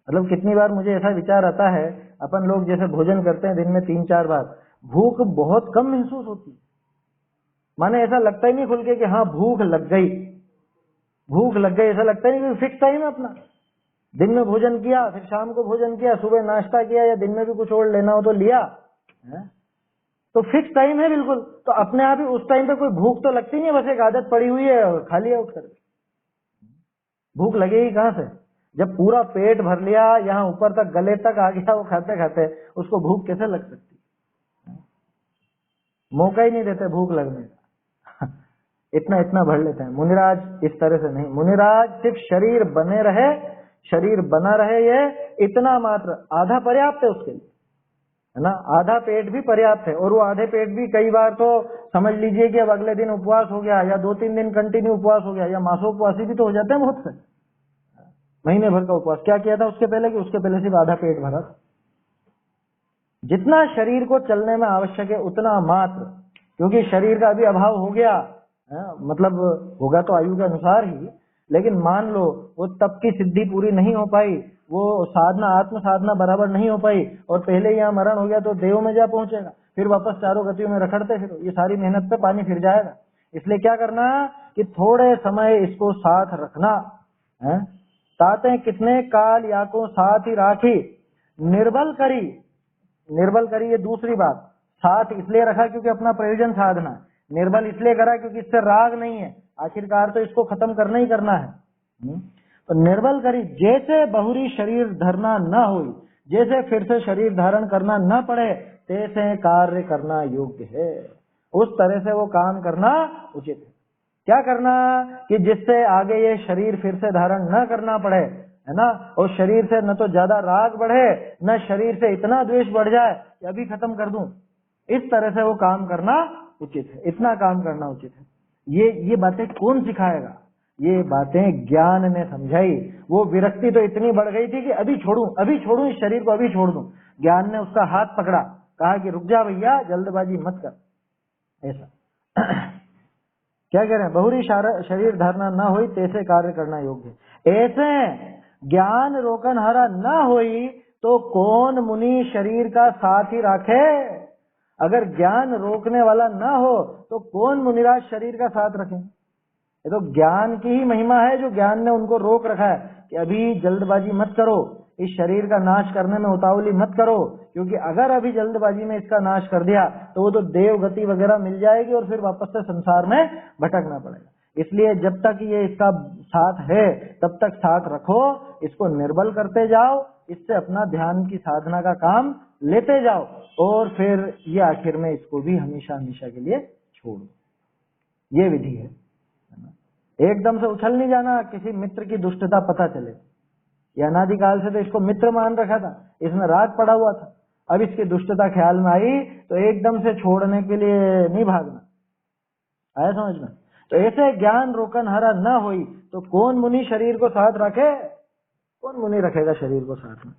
मतलब कितनी बार मुझे ऐसा विचार आता है, अपन लोग जैसे भोजन करते हैं दिन में 3-4 बार, भूख बहुत कम महसूस होती है। माने ऐसा लगता ही नहीं खुल के कि हाँ भूख लग गई, ऐसा लगता ही नहीं। फिक्स टाइम है अपना, दिन में भोजन किया, फिर शाम को भोजन किया, सुबह नाश्ता किया, या दिन में भी कुछ और लेना हो तो लिया, तो फिक्स टाइम है बिल्कुल। तो अपने आप ही उस टाइम पे कोई भूख तो लगती नहीं है, बस एक आदत पड़ी हुई है और खा लिया उठकर। भूख लगेगी कहाँ से? जब पूरा पेट भर लिया, यहाँ ऊपर तक गले तक आ गया, वो खाते खाते उसको भूख कैसे लग सकती? मौका ही नहीं देते भूख लगने का। इतना भर लेते हैं। मुनिराज इस तरह से नहीं, मुनिराज सिर्फ शरीर बने रहे, शरीर बना रहे, ये इतना मात्र आधा पर्याप्त है उसके लिए, है ना। आधा पेट भी पर्याप्त है, और वो आधे पेट भी कई बार तो समझ लीजिए कि अब अगले दिन उपवास हो गया, या 2-3 दिन कंटिन्यू उपवास हो गया, या मासोपवासी भी तो हो जाते हैं बहुत से, महीने भर का उपवास। क्या किया था उसके पहले? कि उसके पहले सिर्फ आधा पेट भरा। जितना शरीर को चलने में आवश्यक है उतना मात्र, क्योंकि शरीर का अभी अभाव हो गया, मतलब होगा तो आयु के अनुसार ही, लेकिन मान लो वो तप की सिद्धि पूरी नहीं हो पाई, वो साधना, आत्म साधना बराबर नहीं हो पाई, और पहले यहाँ मरण हो गया तो देव में जा पहुंचेगा, फिर वापस चारों गतियों में रखड़ते फिर ये सारी मेहनत पे पानी फिर जाएगा। इसलिए क्या करना कि थोड़े समय इसको साथ रखना है। ताते कितने काल या को साथ ही राखी, निर्बल करी ये दूसरी बात। साथ इसलिए रखा क्योंकि अपना प्रयोजन साधना, निर्बल इसलिए करा क्योंकि इससे राग नहीं है, आखिरकार तो इसको खत्म करना ही करना है। तो निर्बल करी, जैसे बहुरी शरीर धरना न हो, जैसे फिर से शरीर धारण करना न पड़े, तैसे कार्य करना योग्य है। उस तरह से वो काम करना उचित है। क्या करना कि जिससे आगे ये शरीर फिर से धारण न करना पड़े, है ना, और शरीर से न तो ज्यादा राग बढ़े, न शरीर से इतना द्वेष बढ़ जाए कि अभी खत्म कर दूं। इस तरह से वो काम करना उचित है, इतना काम करना उचित है। ये बातें कौन सिखाएगा? ये बातें ज्ञान ने समझाई। वो विरक्ति तो इतनी बढ़ गई थी कि अभी छोड़ूं इस शरीर को, अभी छोड़ दूं। ज्ञान ने उसका हाथ पकड़ा, कहा कि रुक जा भैया, जल्दबाजी मत कर। ऐसा क्या कह रहे हैं? बहुरी शरीर धारणा न होई, तैसे कार्य करना योग्य। ऐसे ज्ञान रोकन हरा न होई, तो कौन मुनि शरीर का साथ ही राखे? अगर ज्ञान रोकने वाला न हो तो कौन मुनिराज शरीर का साथ रखें? ये तो ज्ञान की ही महिमा है, जो ज्ञान ने उनको रोक रखा है कि अभी जल्दबाजी मत करो, इस शरीर का नाश करने में उतावली मत करो, क्योंकि अगर अभी जल्दबाजी में इसका नाश कर दिया तो वो तो देव गति वगैरह मिल जाएगी और फिर वापस से संसार में भटकना पड़ेगा। इसलिए जब तक ये इसका साथ है तब तक साथ रखो, इसको निर्बल करते जाओ, इससे अपना ध्यान की साधना का काम लेते जाओ, और फिर ये आखिर में इसको भी हमेशा हमेशा के लिए छोड़ दो। ये विधि है। एकदम से उछल नहीं जाना, किसी मित्र की दुष्टता पता चले। ये अनादिकाल से तो इसको मित्र मान रखा था, इसमें राग पड़ा हुआ था, अब इसकी दुष्टता ख्याल में आई तो एकदम से छोड़ने के लिए नहीं भागना। आया समझ में? तो ऐसे ज्ञान रोकन हरा न होई, तो कौन मुनि शरीर को साथ रखे? कौन मुनि रखेगा शरीर को साथ में?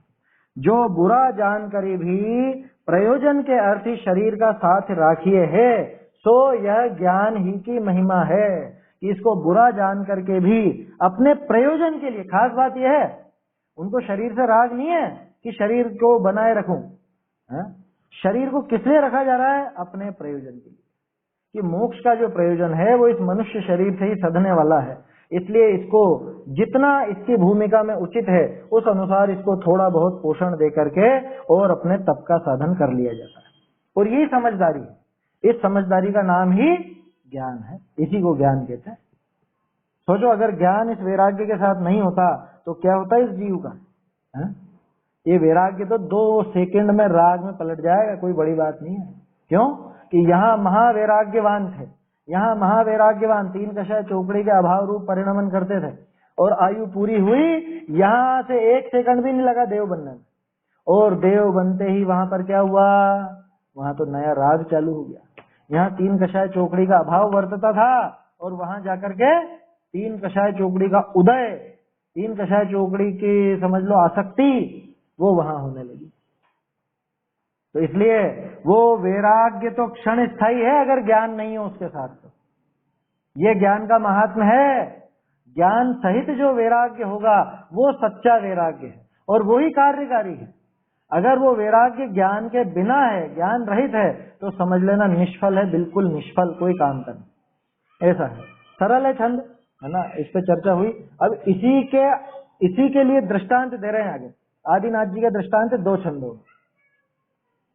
जो बुरा जानकारी भी प्रयोजन के अर्थ ही शरीर का साथ राखिए है, सो यह ज्ञान ही की महिमा है कि इसको बुरा जान करके भी अपने प्रयोजन के लिए, खास बात यह है उनको शरीर से राग नहीं है कि शरीर को बनाए रखूं, शरीर को किस लिए रखा जा रहा है? अपने प्रयोजन के लिए, कि मोक्ष का जो प्रयोजन है वो इस मनुष्य शरीर से ही सधने वाला है। इसलिए इसको जितना इसकी भूमिका में उचित है उस अनुसार इसको थोड़ा बहुत पोषण दे करके और अपने तप का साधन कर लिया जाता है। और यही समझदारी है। इस समझदारी का नाम ही ज्ञान है, इसी को ज्ञान कहते हैं। सोचो अगर ज्ञान इस वैराग्य के साथ नहीं होता तो क्या होता है इस जीव का? ये वैराग्य तो 2 सेकंड में राग में पलट जाएगा, कोई बड़ी बात नहीं है। क्यों? कि यहाँ महावैराग्यवान थे, यहाँ महावैराग्यवान 3 कषाय चौकड़ी के अभाव रूप परिणमन करते थे, और आयु पूरी हुई, यहाँ से 1 सेकंड भी नहीं लगा देव बनने में, और देव बनते ही वहां पर क्या हुआ? वहां तो नया राग चालू हो गया। यहाँ 3 कषाय चौकड़ी का अभाव वर्तता था और वहां जाकर के 3 कषाय चौकड़ी का उदय, 3 कषाय चौकड़ी की समझ लो आसक्ति, वो वहां होने लगी। तो इसलिए वो वैराग्य तो क्षण स्थायी है अगर ज्ञान नहीं हो उसके साथ। तो ये ज्ञान का महात्म है। ज्ञान सहित जो वैराग्य होगा वो सच्चा वैराग्य है और वही कार्यकारी है। अगर वो वैराग्य ज्ञान के बिना है, ज्ञान रहित है, तो समझ लेना निष्फल है, बिल्कुल निष्फल, कोई काम करना। ऐसा है। सरल है छंद, है ना, इस पे चर्चा हुई। अब इसी के लिए दृष्टांत दे रहे हैं आगे। आदिनाथ जी का दृष्टांत 2 छंदों।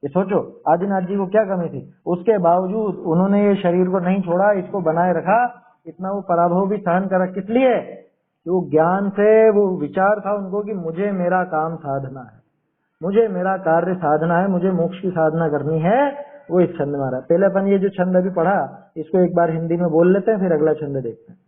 ये सोचो आदिनाथ जी को क्या कमी थी, उसके बावजूद उन्होंने ये शरीर को नहीं छोड़ा, इसको बनाए रखा, इतना वो पराभव भी सहन करा। किस लिए? वो ज्ञान से वो विचार था उनको कि मुझे मेरा काम साधना है, मुझे मेरा कार्य साधना है, मुझे मोक्ष की साधना करनी है। वो इस छंद में आ रहा है। पहले अपन ये जो छंद अभी पढ़ा इसको एक बार हिंदी में बोल लेते हैं, फिर अगला छंद देखते हैं।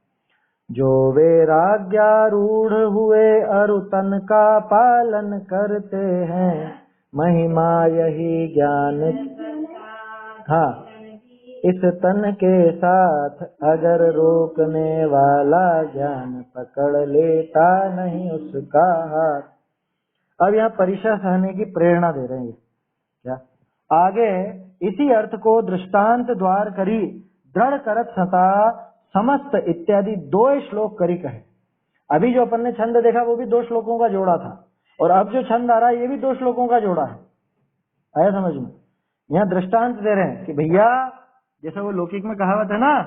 जो वैराग्यारूढ़ हुए अरु तन का पालन करते हैं, महिमा यही ज्ञान। हाँ, इस तन के साथ अगर रोकने वाला ज्ञान पकड़ लेता नहीं उसका हाथ। अब यहाँ परीक्षा सहने की प्रेरणा दे रहे हैं क्या? आगे इसी अर्थ को दृष्टांत द्वार करी दृढ़ करत सता समस्त इत्यादि 2 श्लोक करी कहे। अभी जो अपन ने छंद देखा वो भी 2 श्लोकों का जोड़ा था, और अब जो छंद आ रहा है ये भी 2 श्लोकों का जोड़ा है। आया समझ में? यहाँ दृष्टांत दे रहे हैं कि भैया, जैसे वो लौकिक में कहावत है ना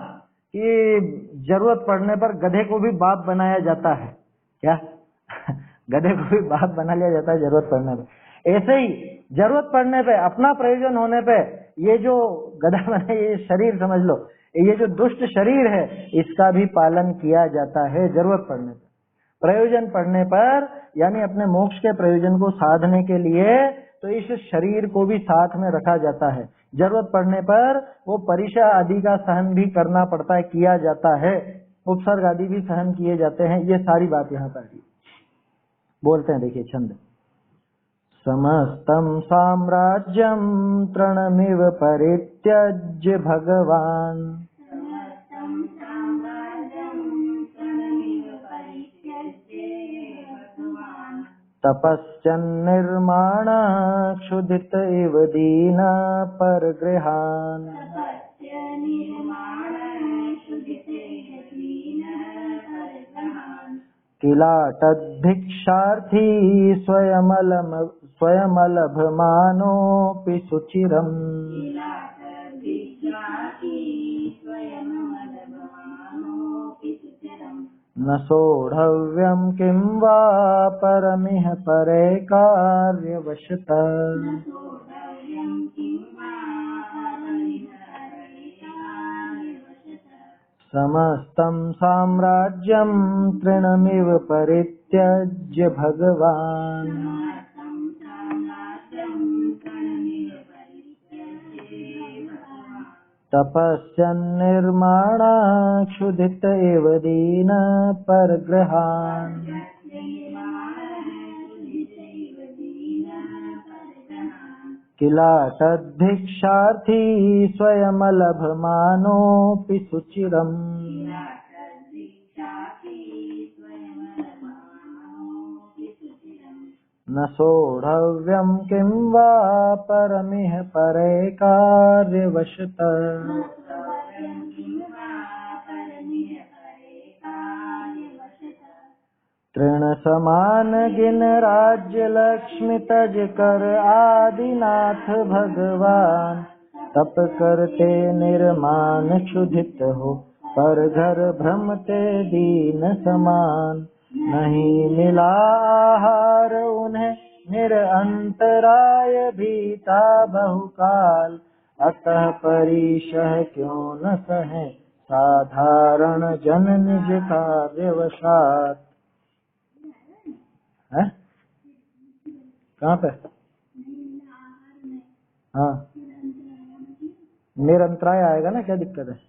कि जरूरत पड़ने पर गधे को भी बाप बनाया जाता है। क्या? गधे को भी बाप बना लिया जाता है जरूरत पड़ने पे। ऐसे ही जरूरत पड़ने पे, अपना प्रयोजन होने पे, ये जो गधा बना, ये शरीर समझ लो, ये जो दुष्ट शरीर है इसका भी पालन किया जाता है जरूरत पड़ने पर, प्रयोजन पड़ने पर, यानी अपने मोक्ष के प्रयोजन को साधने के लिए। तो इस शरीर को भी साथ में रखा जाता है। जरूरत पड़ने पर वो परीक्षा आदि का सहन भी करना पड़ता है, किया जाता है, उपसर्ग आदि भी सहन किए जाते हैं। ये सारी बात यहाँ पर बोलते हैं। देखिए छंद। समस्तं साम्राज्यं तृणमिव परित्यज्य भगवान्, तपश्चन्निर्माण क्षुधित इव दीन परगृहान्, किलाटद्भिक्षार्थी स्वयमलभमानोऽपि सुचिरम्, न सोढव्यं किं वा परमिह परे कार्यवशतः, समस्तं साम्राज्यं तृणमिव परित्यज्य भगवान्, तपश्चन्निर्माण क्षुधित इव दीन परगृहान्, किलाटद्भिक्षार्थी स्वयमलभमानोऽपि सुचिरम्, न सोढव्यं किं वा परमिह परे कार्यवशतः, तृण समान गिन राज्य लक्ष्मी तज कर आदिनाथ भगवान, तप करते निर्माण क्षुधित हो पर घर भ्रमते दीन समान, नहीं मिला आहार उन्हें निरंतराय भीता बहुकाल, अतः परिशह क्यों न सहे साधारण जन निज कार्यवशात। है कहाँ पे? हाँ, निरंतराय आएगा ना, क्या दिक्कत है?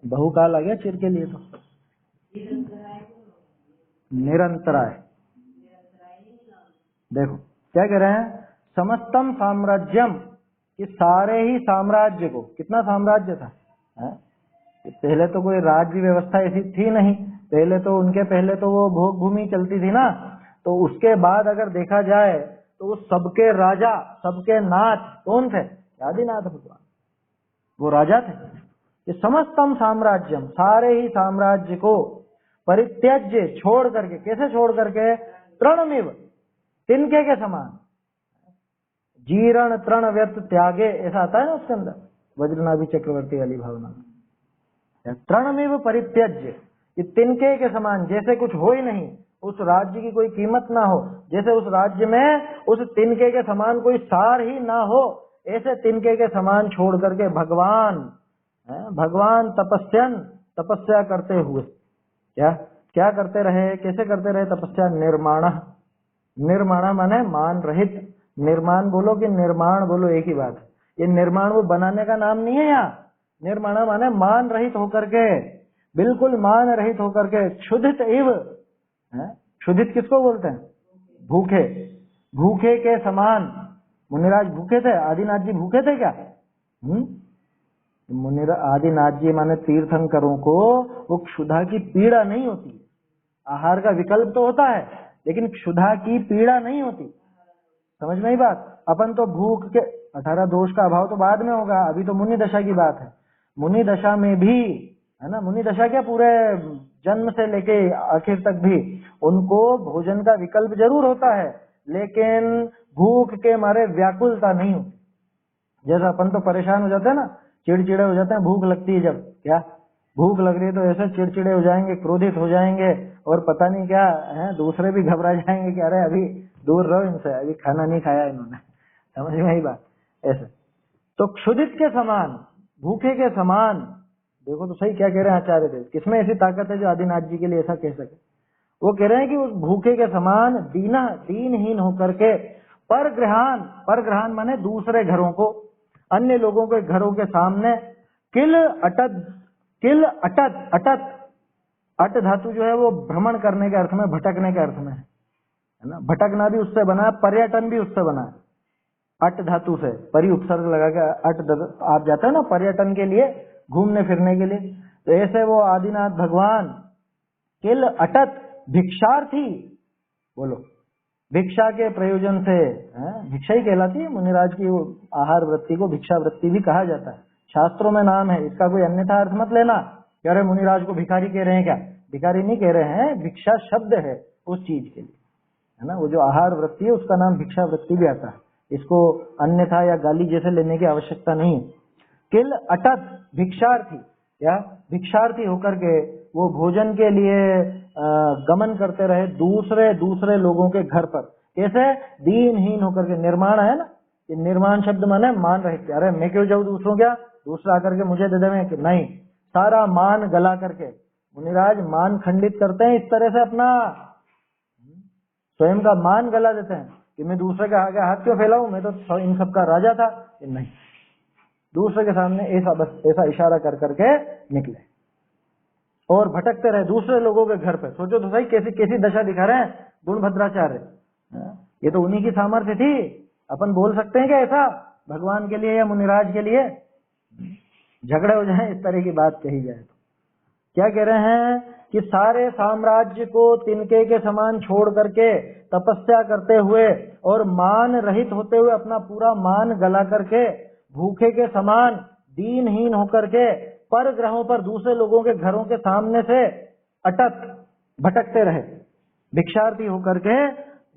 बहुकाल आ गया चिर के लिए, तो निरंतराय। देखो क्या कह रहे हैं, समस्तम साम्राज्यम, कि सारे ही साम्राज्य को, कितना साम्राज्य था है? पहले तो कोई राज्य व्यवस्था ऐसी थी नहीं, पहले तो उनके पहले तो वो भोग भूमि चलती थी ना, तो उसके बाद अगर देखा जाए तो वो सबके राजा, सबके नाथ कौन थे? आदिनाथ भगवान, वो राजा थे। ये समस्तम साम्राज्यम, सारे ही साम्राज्य को परित्यज्य, छोड़ करके, कैसे छोड़ करके? तृणमिव, तिनके के समान, जीर्ण तृण व्यर्थ त्यागे, ऐसा आता है ना उसके अंदर वज्रनाभि चक्रवर्ती वाली भावना में। तृणमिव परित्यज्य, ये तिनके के समान, जैसे कुछ हो ही नहीं, उस राज्य की कोई कीमत ना हो, जैसे उस राज्य में उस तिनके के समान कोई सार ही ना हो, ऐसे तिनके के समान छोड़ करके भगवान तपस्यन, तपस्या करते हुए, क्या करते रहे, कैसे करते रहे तपस्या? निर्माण माने मान रहित, निर्माण बोलो कि निर्माण बोलो एक ही बात है। ये निर्माण वो बनाने का नाम नहीं है यहाँ, निर्माण माने मान रहित होकर के, बिल्कुल मान रहित होकर के, क्षुधित इव, क्षुधित किसको बोलते हैं? भूखे, भूखे के समान। मुनिराज भूखे थे, आदिनाथ जी भूखे थे क्या? आदिनाथ जी माने तीर्थंकरों को वो क्षुधा की पीड़ा नहीं होती, आहार का विकल्प तो होता है लेकिन क्षुधा की पीड़ा नहीं होती। समझ में ही बात? अपन तो भूख के 18 दोष का अभाव तो बाद में होगा, अभी तो मुनि दशा की बात है। मुनि दशा में भी है ना, मुनि दशा क्या, पूरे जन्म से लेके आखिर तक भी उनको भोजन का विकल्प जरूर होता है, लेकिन भूख के मारे व्याकुलता नहीं होती। जैसा अपन तो परेशान हो जाते हैं ना, चिड़चिड़े हो जाते हैं, भूख लगती है जब, क्या भूख लग रही है तो ऐसे चिड़चिड़े हो जाएंगे, क्रोधित हो जाएंगे और पता नहीं क्या है, दूसरे भी घबरा जाएंगे कि अरे अभी दूर रहो इनसे, अभी खाना नहीं खाया इन्होंने। समझ में ही बात? ऐसे तो क्षुधित के समान, भूखे के समान, देखो तो सही क्या कह रहे हैं आचार्य देव, किसमें ऐसी ताकत है जो आदिनाथ जी के लिए ऐसा कह सके? वो कह रहे हैं कि उस भूखे के समान दीनहीन होकर के, परग्रहान माने दूसरे घरों को, अन्य लोगों के घरों के सामने, अटत, अट धातु जो है वो भ्रमण करने के अर्थ में, भटकने के अर्थ में है ना, भटकना भी उससे बना है, पर्यटन भी उससे बना है, अट धातु से, परि उपसर्ग लगा के अट, आप जाते हो ना पर्यटन के लिए, घूमने फिरने के लिए, तो ऐसे वो आदिनाथ भगवान किल अटत भिक्षार्थी, बोलो भिक्षा के प्रयोजन से, भिक्षा ही कहलाती है मुनिराज की आहार वृत्ति को, भिक्षा वृत्ति भी कहा जाता है, शास्त्रों में नाम है इसका, कोई अन्यथा अर्थ मत लेना कि अरे मुनिराज को भिखारी कह रहे हैं क्या, भिखारी नहीं कह रहे हैं, भिक्षा शब्द है उस चीज के लिए, है ना, वो जो आहार वृत्ति है उसका नाम भिक्षा वृत्ति भी आता है, इसको अन्यथा या गाली जैसे लेने की आवश्यकता नहीं है। किल अटत भिक्षार्थी, या भिक्षार्थी होकर के वो भोजन के लिए गमन करते रहे दूसरे लोगों के घर पर, कैसे? दीनहीन होकर के, निर्माण है ना, ये निर्माण शब्द माने मान रहे, अरे मैं क्यों जाऊं दूसरों, क्या दूसरा आकर के मुझे दे देवे, कि नहीं, सारा मान गला करके मुनिराज मान खंडित करते हैं, इस तरह से अपना स्वयं का मान गला देते हैं कि मैं दूसरे के आगे हाथ क्यों फैलाऊं, मैं तो इन सबका राजा था, नहीं, दूसरे के सामने ऐसा बस ऐसा इशारा कर करके निकले और भटकते रहे दूसरे लोगों के घर पे। सोचो तो सही कैसी कैसी दशा दिखा रहे हैं गुणभद्राचार्य, ये तो उन्हीं की सामर्थ्य थी। अपन बोल सकते हैं क्या ऐसा भगवान के लिए या मुनिराज के लिए? झगड़े हो जाए इस तरह की बात कही जाए तो क्या कह रहे हैं कि सारे साम्राज्य को तिनके के समान छोड़ करके तपस्या करते हुए और मान रहित होते हुए, अपना पूरा मान गला करके, भूखे के समान दीनहीन होकर के, पर ग्रहों पर दूसरे लोगों के घरों के सामने से अटक भटकते रहे, भिक्षार्थी होकर के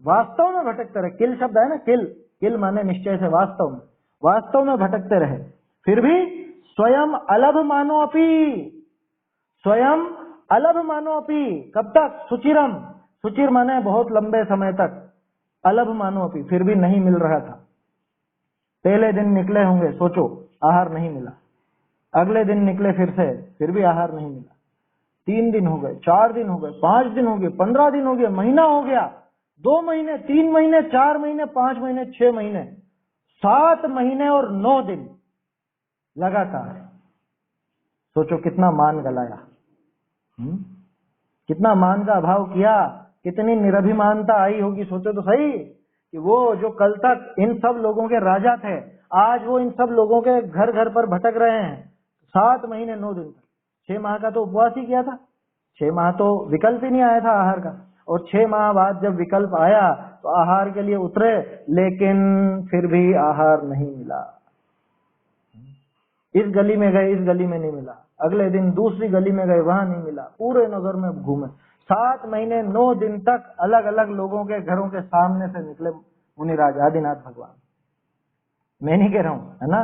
वास्तव में भटकते रहे। किल शब्द है ना, किल माने निश्चय से, वास्तव में भटकते रहे, फिर भी स्वयं अलभ मानो अपी, स्वयं अलभ मानो अपी, कब तक? सुचिरम, सुचिर माने बहुत लंबे समय तक, अलभ मानो अपी, फिर भी नहीं मिल रहा था। पहले दिन निकले होंगे, सोचो आहार नहीं मिला, अगले दिन निकले फिर भी आहार नहीं मिला, 3 दिन हो गए, 4 दिन हो गए, 5 दिन हो गए, 15 दिन हो गए, महीना हो गया, 2 महीने, 3 महीने, 4 महीने, 5 महीने, 6 महीने, 7 महीने और 9 दिन लगातार। सोचो कितना मान गलाया, कितना मान का अभाव किया, कितनी निरभिमानता आई होगी। सोचो तो सही कि वो जो कल तक इन सब लोगों के राजा थे, आज वो इन सब लोगों के घर घर पर भटक रहे हैं। 7 महीने 9 दिन तक, 6 माह का तो उपवास ही किया था, 6 माह तो विकल्प ही नहीं आया था आहार का, और 6 माह बाद जब विकल्प आया तो आहार के लिए उतरे, लेकिन फिर भी आहार नहीं मिला। इस गली में गए, इस गली में नहीं मिला, अगले दिन दूसरी गली में गए, वहां नहीं मिला, पूरे नगर में घूमे। 7 महीने 9 दिन तक अलग अलग लोगों के घरों के सामने से निकले मुनिराज आदिनाथ भगवान। मैं नहीं कह रहा हूं, है ना,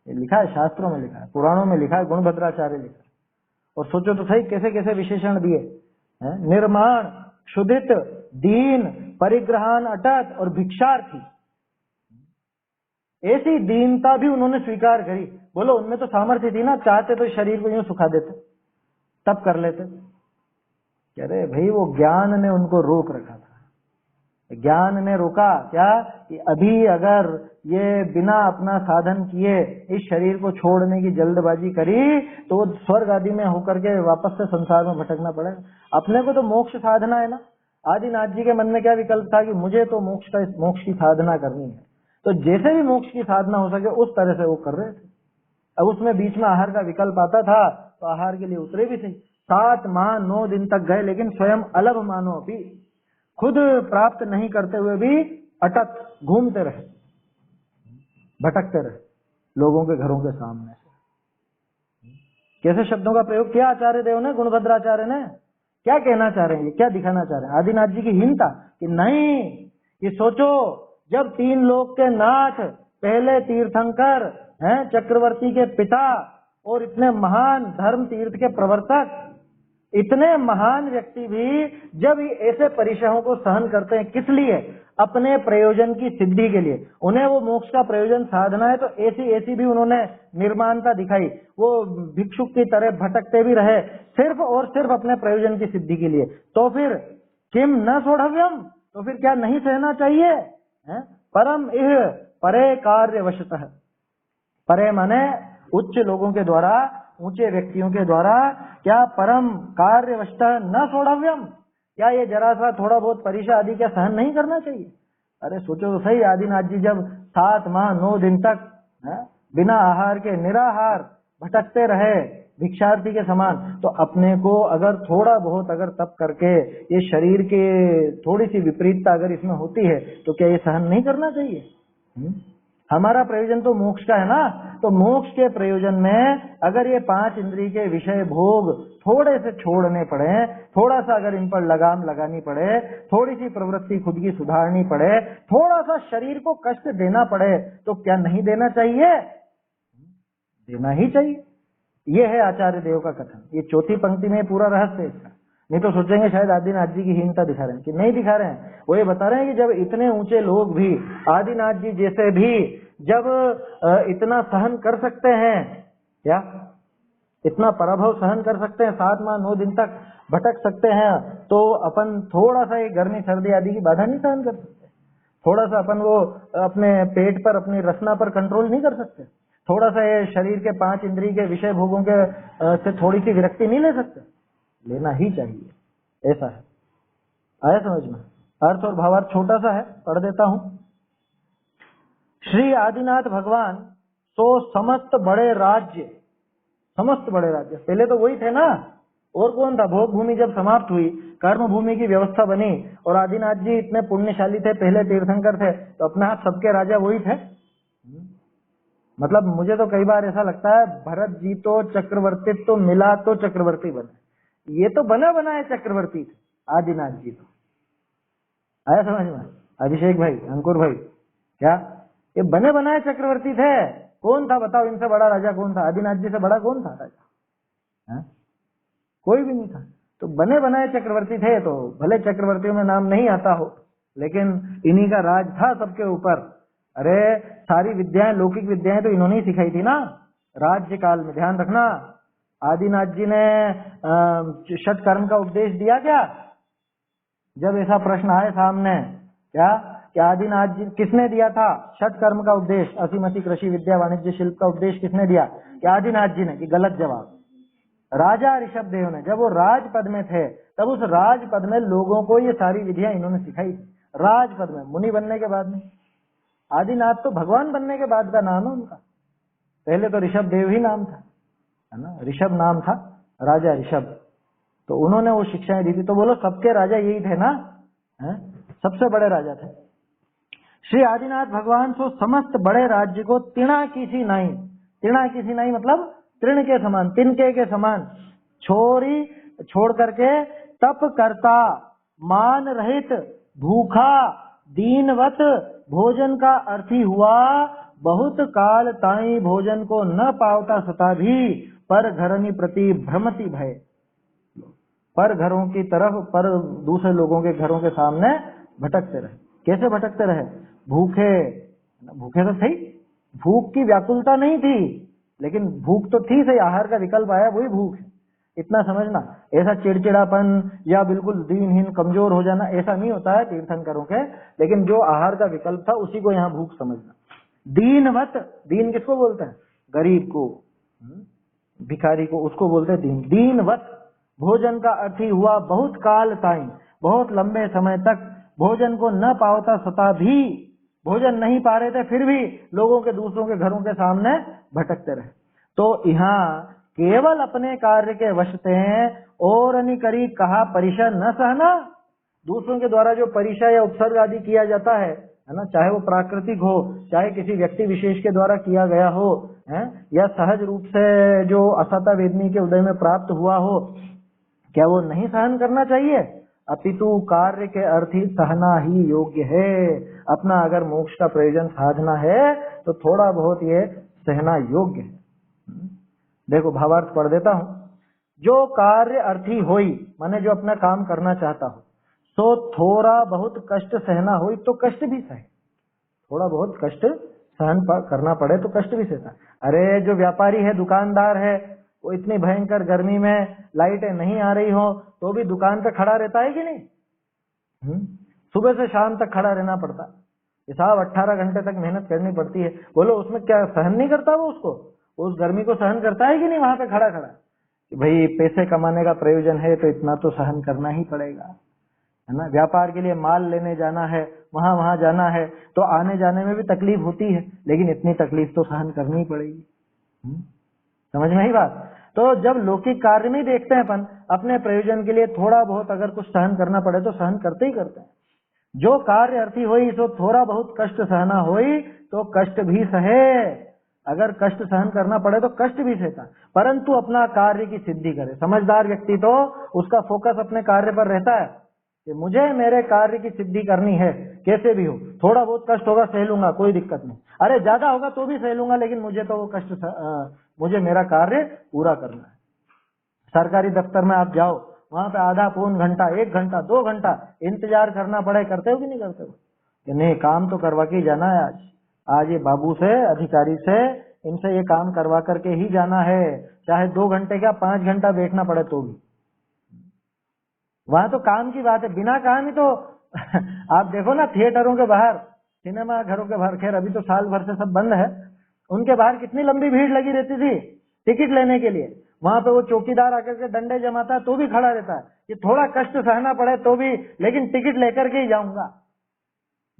ये लिखा है, शास्त्रों में लिखा है, पुराणों में लिखा है, गुणभद्राचार्य लिखा है। और सोचो तो सही कैसे कैसे विशेषण दिए हैं, निर्माण, क्षुधित, दीन, परिग्रहान अटत और भिक्षार्थी। ऐसी दीनता भी उन्होंने स्वीकार करी। बोलो उनमें तो सामर्थ्य थी ना, चाहते तो शरीर को यूं सुखा देते, तब कर लेते। कह रहे भाई वो ज्ञान ने उनको रोक रखा था, ज्ञान ने रोका क्या कि अभी अगर ये बिना अपना साधन किए इस शरीर को छोड़ने की जल्दबाजी करी तो वो स्वर्ग आदि में होकर के वापस से संसार में भटकना पड़ेगा। अपने को तो मोक्ष साधना है ना। आदिनाथ जी के मन में क्या विकल्प था कि मुझे तो मोक्ष की साधना करनी है, तो जैसे भी मोक्ष की साधना हो सके उस तरह से वो कर रहे थे। अब उसमें बीच में आहार का विकल्प आता था तो आहार के लिए उतरे भी थे। 7 माह 9 दिन तक गए, लेकिन स्वयं अलभ मानो भी, खुद प्राप्त नहीं करते हुए भी अटक घूमते रहे, भटकते रहे लोगों के घरों के सामने से। कैसे शब्दों का प्रयोग किया आचार्य देव ने, गुणभद्राचार्य ने। क्या कहना चाह रहे हैं, क्या दिखाना चाह रहे हैं? आदिनाथ जी की हीनता कि नहीं, ये सोचो जब 3 लोक के नाथ, पहले तीर्थंकर हैं, चक्रवर्ती के पिता और इतने महान धर्म तीर्थ के प्रवर्तक, इतने महान व्यक्ति भी जब ऐसे परिचयों को सहन करते हैं, किस लिए? अपने प्रयोजन की सिद्धि के लिए। उन्हें वो मोक्ष का प्रयोजन साधना है तो ऐसी भी उन्होंने निर्माणता दिखाई। वो भिक्षुक की तरह भटकते भी रहे, सिर्फ और सिर्फ अपने प्रयोजन की सिद्धि के लिए। तो फिर किम न सोढ़व्यम, तो फिर क्या नहीं सहना चाहिए? है? परम इह परे कार्य वशतः, परे माने उच्च लोगों के द्वारा, ऊंचे व्यक्तियों के द्वारा क्या परम कार्य वशतः न सोढ़व्यम, क्या ये जरा सा थोड़ा बहुत परीक्षा आदि क्या सहन नहीं करना चाहिए? अरे सोचो तो सही, आदिनाथ जी जब 7 माह 9 दिन तक बिना आहार के निराहार भटकते रहे भिक्षार्थी के समान, तो अपने को अगर थोड़ा बहुत अगर तप करके ये शरीर के थोड़ी सी विपरीतता अगर इसमें होती है तो क्या ये सहन नहीं करना चाहिए? हमारा प्रयोजन तो मोक्ष का है ना, तो मोक्ष के प्रयोजन में अगर ये 5 इंद्रिय के विषय भोग थोड़े से छोड़ने पड़े, थोड़ा सा अगर इन पर लगाम लगानी पड़े, थोड़ी सी प्रवृत्ति खुद की सुधारनी पड़े, थोड़ा सा शरीर को कष्ट देना पड़े, तो क्या नहीं देना चाहिए? देना ही चाहिए। ये है आचार्य देव का कथन। ये चौथी पंक्ति में पूरा रहस्य है इसका। नहीं तो सोचेंगे शायद आदिनाथ जी की हीनता दिखा रहे हैं, कि नहीं दिखा रहे हैं। वो ये बता रहे हैं कि जब इतने ऊंचे लोग भी, आदिनाथ जी जैसे भी जब इतना सहन कर सकते हैं, क्या इतना पराभव सहन कर सकते हैं, 7 माह 9 दिन तक भटक सकते हैं, तो अपन थोड़ा सा ये गर्मी सर्दी आदि की बाधा नहीं सहन कर सकते? थोड़ा सा अपन वो अपने पेट पर, अपनी रसना पर कंट्रोल नहीं कर सकते? थोड़ा सा ये शरीर के 5 इंद्रिय के विषय भोगों के से थोड़ी सी विरक्ति नहीं ले सकते? लेना ही चाहिए, ऐसा है। आया समझ में? अर्थ और भावार्थ छोटा सा है, पढ़ देता हूं। श्री आदिनाथ भगवान सो समस्त बड़े राज्य, समस्त बड़े राज्य, पहले तो वही थे ना, और कौन था? भोग भूमि जब समाप्त हुई, कर्म भूमि की व्यवस्था बनी, और आदिनाथ जी इतने पुण्यशाली थे, पहले तीर्थंकर थे, तो अपने हाथ सबके राजा वही थे। मतलब मुझे तो कई बार ऐसा लगता है, भरत जी तो चक्रवर्ती तो मिला तो चक्रवर्ती बने, ये तो बना बनाए चक्रवर्ती थे आदिनाथ जी। तो आया समझ में? अभिषेक भाई, अंकुर भाई, क्या ये बने बनाए चक्रवर्ती थे? कौन था बताओ, इनसे बड़ा राजा कौन था? आदिनाथ जी से बड़ा कौन था राजा? कोई भी नहीं था। तो बने बनाए चक्रवर्ती थे, तो भले चक्रवर्तियों में नाम नहीं आता हो, लेकिन इन्हीं का राज था सबके ऊपर। अरे सारी विद्याएं, लौकिक विद्याएं तो इन्होंने ही सिखाई थी ना राज्य काल में। ध्यान रखना, आदिनाथ जी ने षट कर्म का उपदेश दिया क्या? जब ऐसा प्रश्न आए सामने, क्या आदिनाथ जी किसने दिया था षट कर्म का उपदेश? असीमति कृषि विद्या वाणिज्य शिल्प का उपदेश किसने दिया? क्या आदिनाथ जी ने? कि गलत जवाब राजा ऋषभ देव ने। जब वो राजपद में थे, तब उस राजपद में लोगों को ये सारी विधियां इन्होंने सिखाई थी। राजपद में, मुनि बनने के बाद में। आदिनाथ तो भगवान बनने के बाद का नाम है उनका, पहले तो ऋषभ देव ही नाम था, है ना, ऋषभ नाम था, राजा ऋषभ। तो उन्होंने वो शिक्षाएं दी थी। तो बोलो सबके राजा यही थे ना, है? सबसे बड़े राजा थे श्री आदिनाथ भगवान। सो समस्त बड़े राज्य को तिणा किसी नहीं, तिणा किसी नहीं मतलब तृण के समान, तिनके के समान छोड़ करके तप करता, मान रहित, भूखा, दीनवत, भोजन का अर्थी हुआ, बहुत काल ताई भोजन को न पावता सता भी, पर घरनी प्रति भ्रमति भय, पर घरों की तरफ, पर दूसरे लोगों के घरों के सामने भटकते रहे। कैसे भटकते रहे? भूखे, भूखे तो सही, भूख की व्याकुलता नहीं थी, लेकिन भूख तो थी सही, आहार का विकल्प आया, वही भूख है, इतना समझना। ऐसा चिड़चिड़ापन या बिल्कुल दीनहीन कमजोर हो जाना ऐसा नहीं होता है तीर्थंकरों के, लेकिन जो आहार का विकल्प था उसी को यहाँ भूख समझना। दीनवत, दीन किसको बोलते हैं? गरीब को, भिखारी को, उसको बोलते हैं दीन। दीनवत, भोजन का अर्थ ही हुआ बहुत काल ताई, बहुत लंबे समय तक भोजन को न पावता सता भी, भोजन नहीं पा रहे थे फिर भी लोगों के, दूसरों के घरों के सामने भटकते रहे। तो यहाँ केवल अपने कार्य के वश थे और नहीं करी कहा परिचय न सहना। दूसरों के द्वारा जो परिचय या उपसर्ग आदि किया जाता है ना, चाहे वो प्राकृतिक हो, चाहे किसी व्यक्ति विशेष के द्वारा किया गया हो, है, या सहज रूप से जो असता वेदनी के उदय में प्राप्त हुआ हो, क्या वो नहीं सहन करना चाहिए? अपितु कार्य के अर्थ ही सहना ही योग्य है। अपना अगर मोक्ष का प्रयोजन साधना है तो थोड़ा बहुत ये सहना योग्य है। देखो भावार्थ पढ़ देता हूं। जो कार्य अर्थी होई, माने जो अपना काम करना चाहता हो, तो थोड़ा बहुत कष्ट सहना होई तो कष्ट भी सहे, थोड़ा बहुत कष्ट सहन करना पड़े तो कष्ट भी सहता। अरे जो व्यापारी है, दुकानदार है, वो इतनी भयंकर गर्मी में लाइटें नहीं आ रही हो तो भी दुकान पे खड़ा रहता है कि नहीं? सुबह से शाम तक खड़ा रहना पड़ता, हिसाब 18 घंटे तक मेहनत करनी पड़ती है। बोलो उसमें क्या सहन नहीं करता वो? उसको उस गर्मी को सहन करता है कि नहीं? वहां पे खड़ा खड़ा कि भाई पैसे कमाने का प्रयोजन है तो इतना तो सहन करना ही पड़ेगा, है ना। व्यापार के लिए माल लेने जाना है, वहां जाना है, तो आने जाने में भी तकलीफ होती है, लेकिन इतनी तकलीफ तो सहन करनी ही पड़ेगी। समझ में ही बात? तो जब लौकिक कार्य में देखते हैं अपन, अपने प्रयोजन के लिए थोड़ा बहुत अगर कुछ सहन करना पड़े तो सहन करते ही करते हैं। जो कार्य अर्थी होई तो थोड़ा बहुत कष्ट सहना होई तो कष्ट भी सहे। अगर कष्ट सहन करना पड़े तो कष्ट भी सहता, परंतु अपना कार्य की सिद्धि करे। समझदार व्यक्ति तो उसका फोकस अपने कार्य पर रहता है कि मुझे मेरे कार्य की सिद्धि करनी है, कैसे भी हो, थोड़ा बहुत कष्ट होगा सह लूंगा, कोई दिक्कत नहीं। अरे ज्यादा होगा तो भी सह लूंगा, लेकिन मुझे तो वो कष्ट, मुझे मेरा कार्य पूरा करना है। सरकारी दफ्तर में आप जाओ, वहां पे आधा पौन घंटा, 1 घंटा, 2 घंटा इंतजार करना पड़े, करते हो कि नहीं करते हो? कि नहीं, काम तो करवा के ही जाना है आज ये बाबू से, अधिकारी से, इनसे ये काम करवा करके ही जाना है, चाहे 2 घंटे क्या 5 घंटा बैठना पड़े तो भी। वहां तो काम की बात है, बिना काम ही तो आप देखो ना थिएटरों के बाहर, सिनेमा घरों के बाहर, खैर अभी तो साल भर से सब बंद है, उनके बाहर कितनी लंबी भीड़ लगी रहती थी टिकट लेने के लिए। वहां पे वो चौकीदार आकर के डंडे जमाता है तो भी खड़ा रहता है कि थोड़ा कष्ट सहना पड़े तो भी, लेकिन टिकट लेकर के ही जाऊंगा।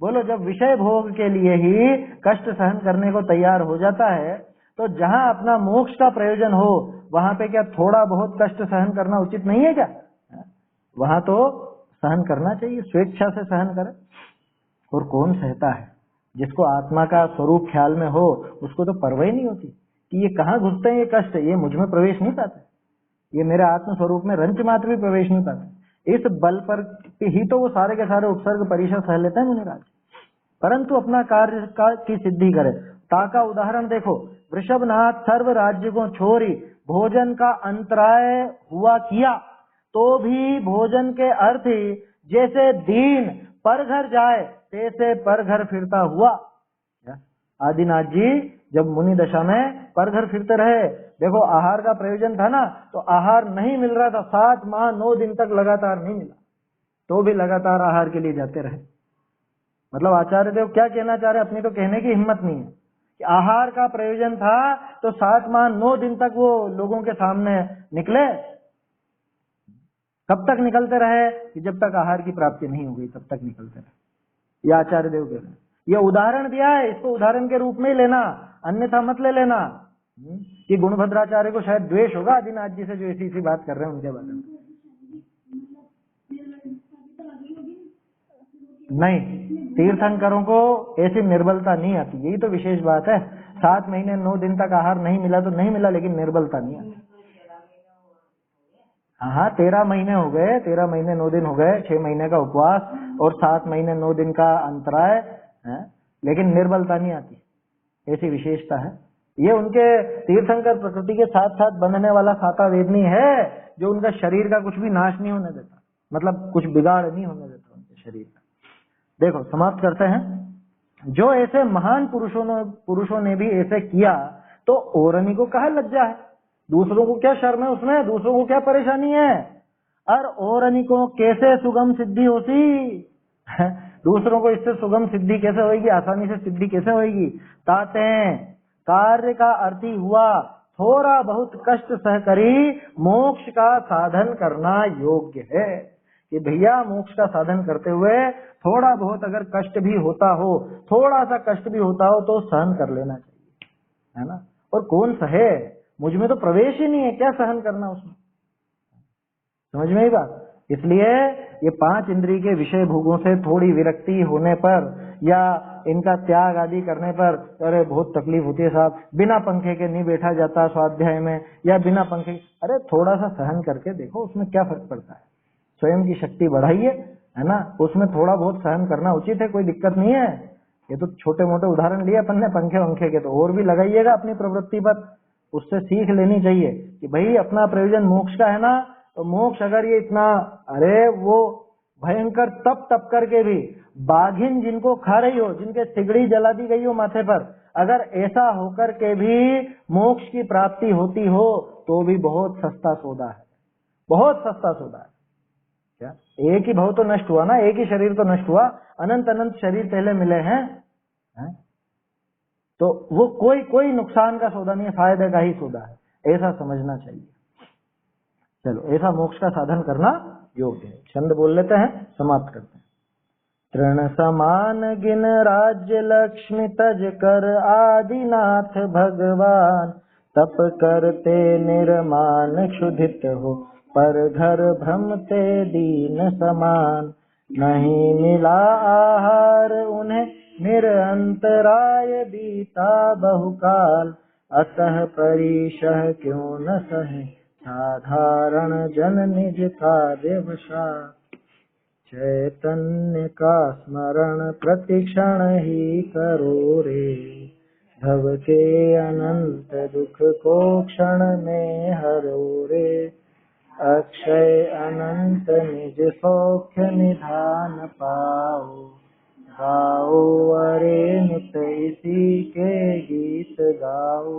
बोलो जब विषय भोग के लिए ही कष्ट सहन करने को तैयार हो जाता है, तो जहां अपना मोक्ष का प्रयोजन हो वहां पे क्या थोड़ा बहुत कष्ट सहन करना उचित नहीं है क्या? वहां तो सहन करना चाहिए, स्वेच्छा से सहन करे। और कौन सहता है? जिसको आत्मा का स्वरूप ख्याल में हो उसको तो परवाह ही नहीं होती कि ये कहाँ घुसते हैं ये कष्ट, ये मुझ में प्रवेश नहीं पाते, ये मेरे आत्म स्वरूप में रंच मात्र भी प्रवेश नहीं पाते। इस बल पर ही तो वो सारे के सारे उपसर्ग परिचय सह लेते हैं मुनिराज, परंतु अपना कार्य की सिद्धि करे। ताका उदाहरण देखो, वृषभनाथ सर्व राज्य को छोड़ी भोजन का अंतराय हुआ किया, तो भी भोजन के अर्थ ही जैसे दीन पर घर जाए तैसे पर घर फिरता हुआ। आदिनाथ जी जब मुनि दशा में पर घर फिरते रहे, देखो आहार का प्रयोजन था ना, तो आहार नहीं मिल रहा था, 7 माह 9 दिन तक लगातार नहीं मिला, तो भी लगातार आहार के लिए जाते रहे। मतलब आचार्य देव क्या कहना चाह रहे, अपनी तो कहने की हिम्मत नहीं है कि आहार का प्रयोजन था तो 7 माह 9 दिन तक वो लोगों के सामने निकले। कब तक निकलते रहे? कि जब तक आहार की प्राप्ति नहीं हो गई तब तक निकलते रहे। ये आचार्य देव कह रहे हैं। ये उदाहरण दिया है, इसको उदाहरण के रूप में ही लेना, अन्यथा मत ले लेना कि गुणभद्राचार्य को शायद द्वेष होगा आदिनाथ जी से जो ऐसी बात कर रहे हैं उनके बारे में। नहीं, तीर्थंकरों को ऐसी निर्बलता नहीं आती, यही तो विशेष बात है। 7 महीने 9 दिन तक आहार नहीं मिला तो नहीं मिला, लेकिन निर्बलता नहीं आती। हाँ, 13 महीने हो गए, 13 महीने 9 दिन हो गए, 6 महीने का उपवास और 7 महीने 9 दिन का अंतराय है, लेकिन निर्बलता नहीं आती, ऐसी विशेषता है। ये उनके तीर्थंकर प्रकृति के साथ साथ बंधने वाला खाता वेदनी है, जो उनका शरीर का कुछ भी नाश नहीं होने देता, मतलब कुछ बिगाड़ नहीं होने देता उनके शरीर का। देखो समाप्त करते हैं। जो ऐसे महान पुरुषों ने भी ऐसे किया तो औरनी को कहा लज्जा है, दूसरों को क्या शर्म है उसमें, दूसरों को क्या परेशानी है। और औरनी को कैसे सुगम सिद्धि होती दूसरों को इससे सुगम सिद्धि कैसे होगी, आसानी से सिद्धि कैसे होगी। ताते कार्य का अर्थ ही हुआ थोड़ा बहुत कष्ट सहकरी मोक्ष का साधन करना योग्य है। कि भैया मोक्ष का साधन करते हुए थोड़ा बहुत अगर कष्ट भी होता हो, थोड़ा सा कष्ट भी होता हो तो सहन कर लेना चाहिए, है ना। और कौन सहे, मुझ में तो प्रवेश ही नहीं है, क्या सहन करना उसमें, समझ में ही बात। इसलिए ये 5 इंद्रिय के विषय भोगों से थोड़ी विरक्ति होने पर या इनका त्याग आदि करने पर अरे बहुत तकलीफ होती है साहब, बिना पंखे के नहीं बैठा जाता स्वाध्याय में, या बिना पंखे, अरे थोड़ा सा सहन करके देखो उसमें क्या फर्क पड़ता है। स्वयं की शक्ति बढ़ाइए, है ना, उसमें थोड़ा बहुत सहन करना उचित है, कोई दिक्कत नहीं है। ये तो छोटे मोटे उदाहरण लिए अपन ने पंखे वंखे के, तो और भी लगाइएगा अपनी प्रवृत्ति पर, उससे सीख लेनी चाहिए कि भाई अपना प्रयोजन मोक्ष का है ना, तो मोक्ष अगर ये इतना, अरे वो भयंकर तप करके भी बाघिन जिनको खा रही हो, जिनके सिगड़ी जला दी गई हो माथे पर, अगर ऐसा होकर के भी मोक्ष की प्राप्ति होती हो तो भी बहुत सस्ता सौदा है, बहुत सस्ता सौदा है। क्या एक ही भाव तो नष्ट हुआ ना, एक ही शरीर तो नष्ट हुआ, अनंत अनंत शरीर पहले मिले हैं, तो वो कोई नुकसान का सौदा नहीं है, फायदे का ही सौदा है, ऐसा समझना चाहिए। चलो, ऐसा मोक्ष का साधन करना योग्य है। छंद बोल लेते हैं, समाप्त करते हैं। तृण समान गिन राज्य लक्ष्मी तज कर आदिनाथ भगवान, तप करते निर्माण क्षुधित हो पर घर भ्रमते दीन समान। नहीं मिला आहार उन्हें निरंतराय बीता बहुकाल, अतः परिशह क्यों न सहे साधारण जन निज कार्य वशात। चैतन्य का स्मरण प्रतिक्षण ही करो रे, भव के अनंत दुख को क्षण में हरो रे। अक्षय अनंत निज सौख्य निधान पाओ, गाओ अरे नित इसी के गीत गाओ।